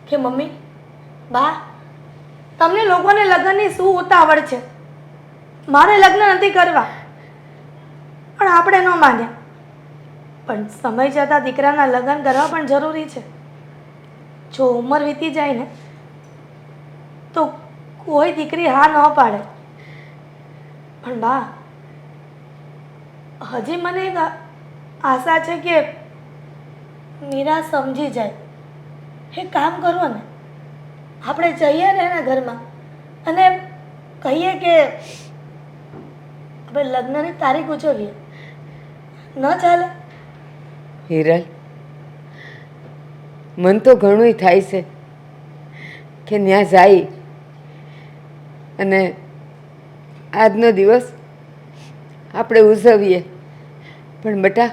કે મમ્મી, બા, તમને લોકોને લગ્નની શું ઉતાવળ છે? મારે લગ્ન નથી કરવા. પણ આપણે ન માન્યા. પણ સમય જતાં દીકરાના લગ્ન કરવા પણ જરૂરી છે. જો ઉંમર વીતી જાય ને તો કોઈ દીકરી હા ન પાડે. પણ બા, હજી મને એક આશા છે કે મીરા સમજી જાય. એ કામ કરો ને, આપણે જઈએ ને એના ઘરમાં અને કહીએ કે આપણે લગ્નની તારીખ ઉજવીએ. ન ચાલે? હિરલ, મન તો ઘણુંય થાય છે કે ત્યાં જાય અને આજનો દિવસ આપણે ઉજવીએ. પણ બેટા,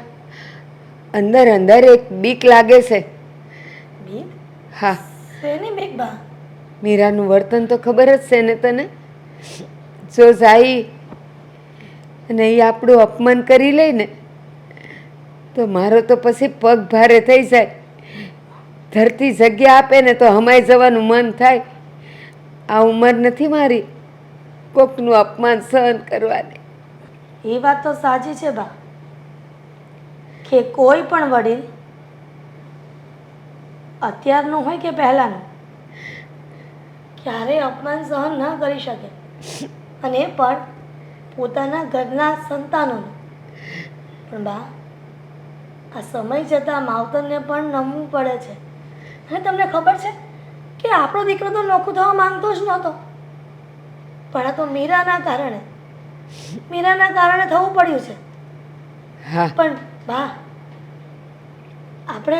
અંદર અંદર એક બીક લાગે છે. બીક? હા, શેની બીક બા? મીરાનું વર્તન તો ખબર જ છે ને તને. જો જાય અને એ આપણું અપમાન કરી લે ને તો મારો તો પછી પગ ભારે થઈ જાય. ધરતી જગ્યા આપે ને તો હમાઈ જવાનું મન થાય. આ ઉંમર નથી મારી કોકનું અપમાન સહન કરવાની. એ વાત તો સાચી છે બા કે કોઈ પણ વડીલ અત્યારનું હોય કે પહેલાંનું ક્યારેય અપમાન સહન ન કરી શકે, અને એ પણ પોતાના ઘરના સંતાનોનું. પણ બા, આ સમય જતાં માવતરને પણ નમવું પડે છે. અને તમને ખબર છે કે આપણો દીકરો તો નોખું થવા માંગતો જ નહોતો, પણ આ તો મીરાના કારણે થવું પડ્યું છે. હા, પણ બા, આપણે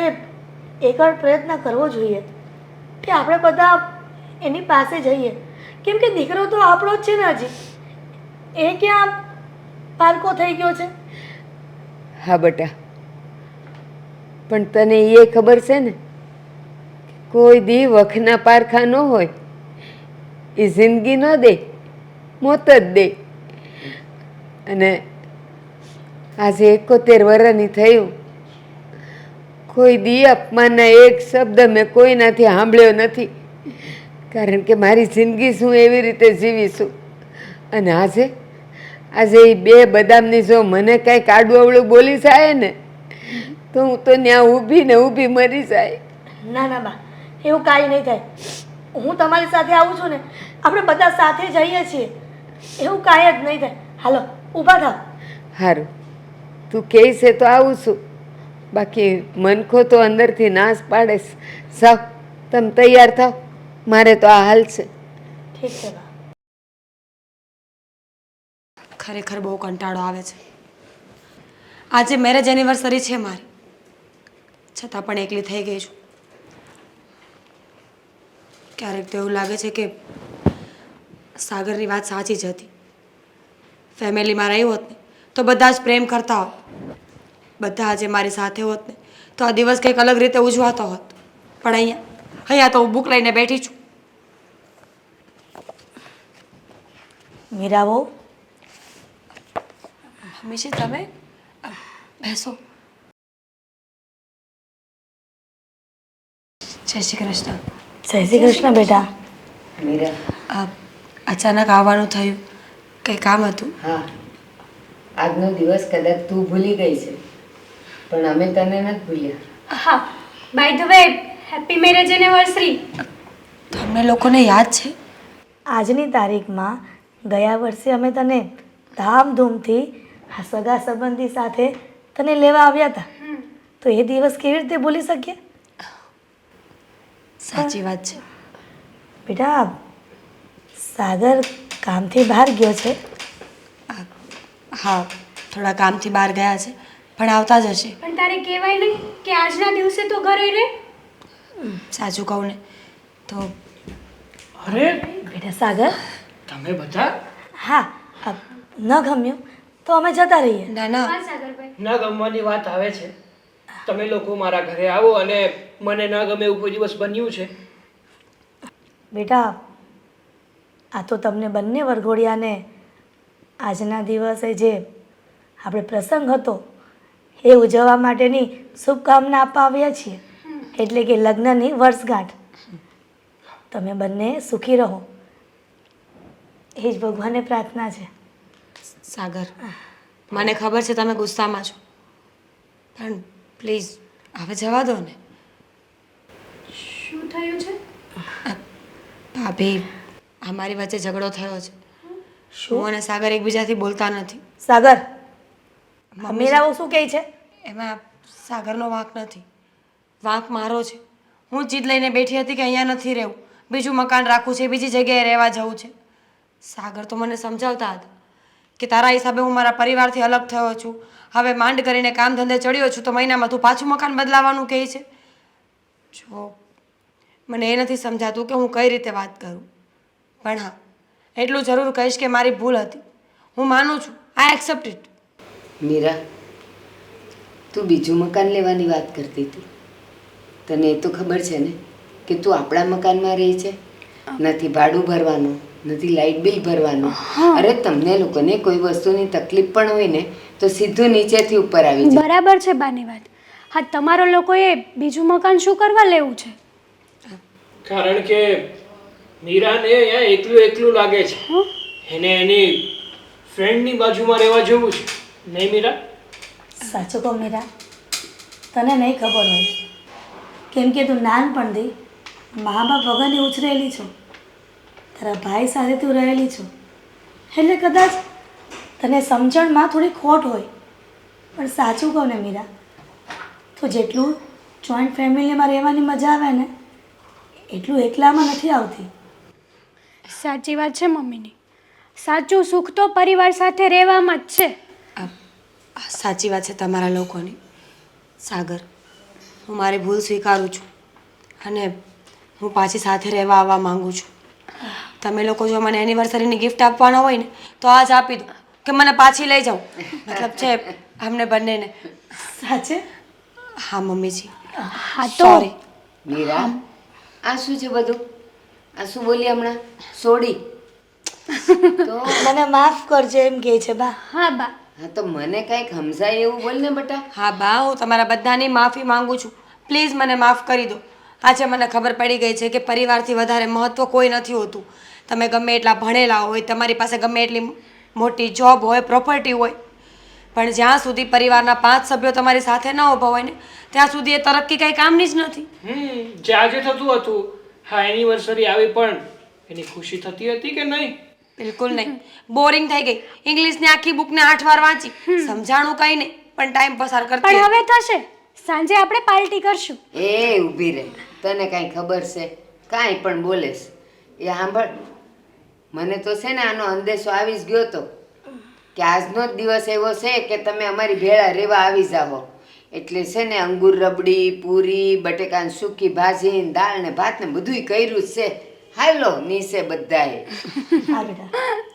એકવાર પ્રયત્ન કરવો જોઈએ કે આપણે બધા એની પાસે જઈએ. કેમ કે દીકરો તો આપણો જ છે ને. હજી એ ક્યાં પારકો થઈ ગયો છે? હા બેટા, પણ તને એ ખબર છે ને કોઈ દી વખના પારખા ન હોય. એ જિંદગી ન દે, મોત જ દે. અને આજે 71 વર્ષની થયું, કોઈ દી અપમાનના એક શબ્દ મેં કોઈનાથી સાંભળ્યો નથી. કારણ કે મારી જિંદગી શું એવી રીતે જીવીશું. અને આજે એ 2 બદામની જો મને કાંઈક આડું અવળું બોલી જાય ને તો હું તો ત્યાં ઊભી મરી જાય. ના ના બા, એવું કાંઈ નહીં થાય. હું તમારી સાથે આવું છું ને, આપણે બધા સાથે જઈએ છીએ. એવું કાંઈ જ નહીં થાય. હાલો, ઊભા થાવ. સારું, તું કહે છે તો આવું છું. બાકી મનખો તો અંદરથી નાશ પાડે છે. સાવ તમે તૈયાર થાવ, મારે તો આ હાલ છે. ઠીક છે બા. ખરેખર બહુ કંટાળો આવે છે. આજે મેરેજ એનિવર્સરી છે મારી, છતાં પણ એકલી થઈ ગઈ છું. ક્યારેક તો એવું લાગે છે કે સાગરની વાત સાચી જ હતી. ફેમિલીમાં રહી હોત ને તો બધા જ પ્રેમ કરતા હોત, બધા આજે મારી સાથે હોત ને તો આ દિવસ કંઈક અલગ રીતે ઉજવાતો હોત. પણ અહીંયા તો હું બુક લઈને બેઠી છું. મીરા બહુ હંમેશા તમે બેસો. જય શ્રી કૃષ્ણ. જય શ્રી કૃષ્ણ બેટા. મીરા, અચાનક આવવાનું થયું, કંઈ કામ હતું? હા, આજનો દિવસ કદાચ તું ભૂલી ગઈ છે, પણ અમે તને નથી ભૂલ્યા. હા, by the way happy marriage anniversary. તમને લોકોને યાદ છે? આજની તારીખમાં ગયા વર્ષે અમે તને ધામધૂમથી આ સગા સંબંધી સાથે તને લેવા આવ્યા હતા, તો એ દિવસ કેવી રીતે ભૂલી શકીએ? સાચી વાત છે. બેટા, સાગર કામથી બહાર ગયો છે. હા, થોડા કામથી બહાર ગયા છે, પણ આવતા જ હશે. પણ તારે કહેવાય નહીં કે આજના દિવસે તો ઘરે રહે. સાચું કહું ને તો અરે બેટા સાગર, તમે બધા હા, ન ગમ્યું તો અમે જતા રહીએ. ના ના, હા સાગરભાઈ. ન ગમવાની વાત આવે છે. તમે લોકો મારા ઘરે આવો અને મને ન ગમે એવું કોઈ દિવસ બન્યું છે? બેટા, આ તો તમને બંને વરઘોડિયાને આજના દિવસે જે આપણે પ્રસંગ હતો એ ઉજવવા માટેની શુભકામના આપવા આવ્યા છીએ, એટલે કે લગ્નની વર્ષગાંઠ. તમે બંને સુખી રહો એ જ ભગવાનને પ્રાર્થના છે. સાગર, મને ખબર છે તમે ગુસ્સામાં છો, પણ પ્લીઝ હવે જવા દો ને. શું થયું છે? ભાભી, અમારી વચ્ચે ઝઘડો થયો છે. હું અને સાગર એકબીજાથી બોલતા નથી. સાગર, મીરાઓ શું કહે છે? એમાં સાગરનો વાંક નથી, વાંક મારો છે. હું જીદ લઈને બેઠી હતી કે અહીંયા નથી રહેવું, બીજું મકાન રાખવું છે, બીજી જગ્યાએ રહેવા જવું છે. સાગર તો મને સમજાવતા હતા કે તારા હિસાબે હું મારા પરિવારથી અલગ થયો છું, હવે માંડ કરીને કામ ધંધે ચડ્યો છું, તો મહિનામાં તું પાછું મકાન બદલાવાનું કહે છે. જો મને એ નથી સમજાતું કે હું કઈ રીતે વાત કરું, પણ હા, એટલું જરૂર કહીશ કે મારી ભૂલ હતી. હું માનું છું, આઈ એક્સેપ્ટ ઇટ. મીરા, તું બીજું મકાન લેવાની વાત કરતી હતી. તને એ તો ખબર છે ને કે તું આપણા મકાનમાં રહે છે, નથી ભાડું ભરવાનું, નથી લાઇટ બિલ ભરવાનું. અરે તમને લોકોને કોઈ વસ્તુની તકલીફ પણ હોય ને તો સીધું નીચેથી ઉપર આવી જાય. બરાબર છે બાની વાત. હા, તમારો લોકોએ બીજું મકાન શું કરવા લેવું છે? કારણ કે મીરાને અહીંયા એકલું એકલું લાગે છે. એને એની ફ્રેન્ડની બાજુમાં રહેવા જવું છે, નહીં મીરા? સાચું કહું મીરા, તને નહીં ખબર હોય, કેમ કે તું નાનપણથી મા બાપ વગરની ઉછરેલી છો, તારા ભાઈ સાથે તું રહેલી છો, એટલે કદાચ તને સમજણમાં થોડી ખોટ હોય. પણ સાચું કહું ને મીરા, તો જેટલું જોઈન્ટ ફેમિલીમાં રહેવાની મજા આવે ને એટલું એકલામાં નથી આવતી. સાચી વાત છે મમ્મીની. સાચું સુખ તો પરિવાર સાથે રહેવામાં જ છે. સાચી વાત છે તમારા લોકોની. સાગર, હું મારી ભૂલ સ્વીકારું છું અને હું પાછી સાથે રહેવા આવવા માંગુ છું. તમે લોકો જો મને એનિવર્સરીની ગિફ્ટ આપવાના હોય ને તો આજ આપી દો કે મને પાછી લઈ જાઓ. મતલબ છે અમને બંનેને. સાચે? હા મમ્મીજી, હા તો સોરી. મીરા, આ શું છે બધું? આ શું બોલી હમણાં? સોડી તો મને માફ કરજો એમ કહે છે બા. હા બા. હા, તો મને કાંઈક સમજાય એવું બોલ ને બેટા. હા બા, હું તમારા બધાની માફી માંગુ છું. પ્લીઝ મને માફ કરી દો. આજે મને ખબર પડી ગઈ છે કે પરિવારથી વધારે મહત્ત્વ કોઈ નથી હોતું. તમે ગમે એટલા ભણેલા હોય, તમારી પાસે ગમે એટલી મોટી જોબ હોય, પ્રોપર્ટી હોય, પણ જ્યાં સુધી પરિવારના 5 સભ્યો તમારી સાથે ન ઊભા હોય ને ત્યાં સુધી એ તરક્કી કંઈ કામની જ નથી. જે આજે થતું હતું, હા એનિવર્સરી આવી પણ એની ખુશી થતી હતી કે નહીં? બિલકુલ નહીં. બોરિંગ થઈ ગઈ. ઇંગ્લિશની આખી બુકને 8 વાર વાંચી, સમજાણું કંઈ નહીં, પણ ટાઈમ પસાર કરતી પણ હતી. હવે થશે. સાંજે આપણે પાર્ટી કરશું. એ ઊભી રહે, તને કાંઈ ખબર છે? કાંઈ પણ બોલેશ એ સાંભળ. મને તો છે ને આનો અંદેશો આવી જ ગયો હતો કે આજનો જ દિવસ એવો છે કે તમે અમારી ભેળા રહેવા આવી જાઓ. એટલે છે ને અંગુર રબડી, પૂરી, બટેકાની સૂકી ભાજી, દાળ ને ભાત ને બધુંય કર્યું જ છે. હાલો નીચે બધાએ. હા બેટા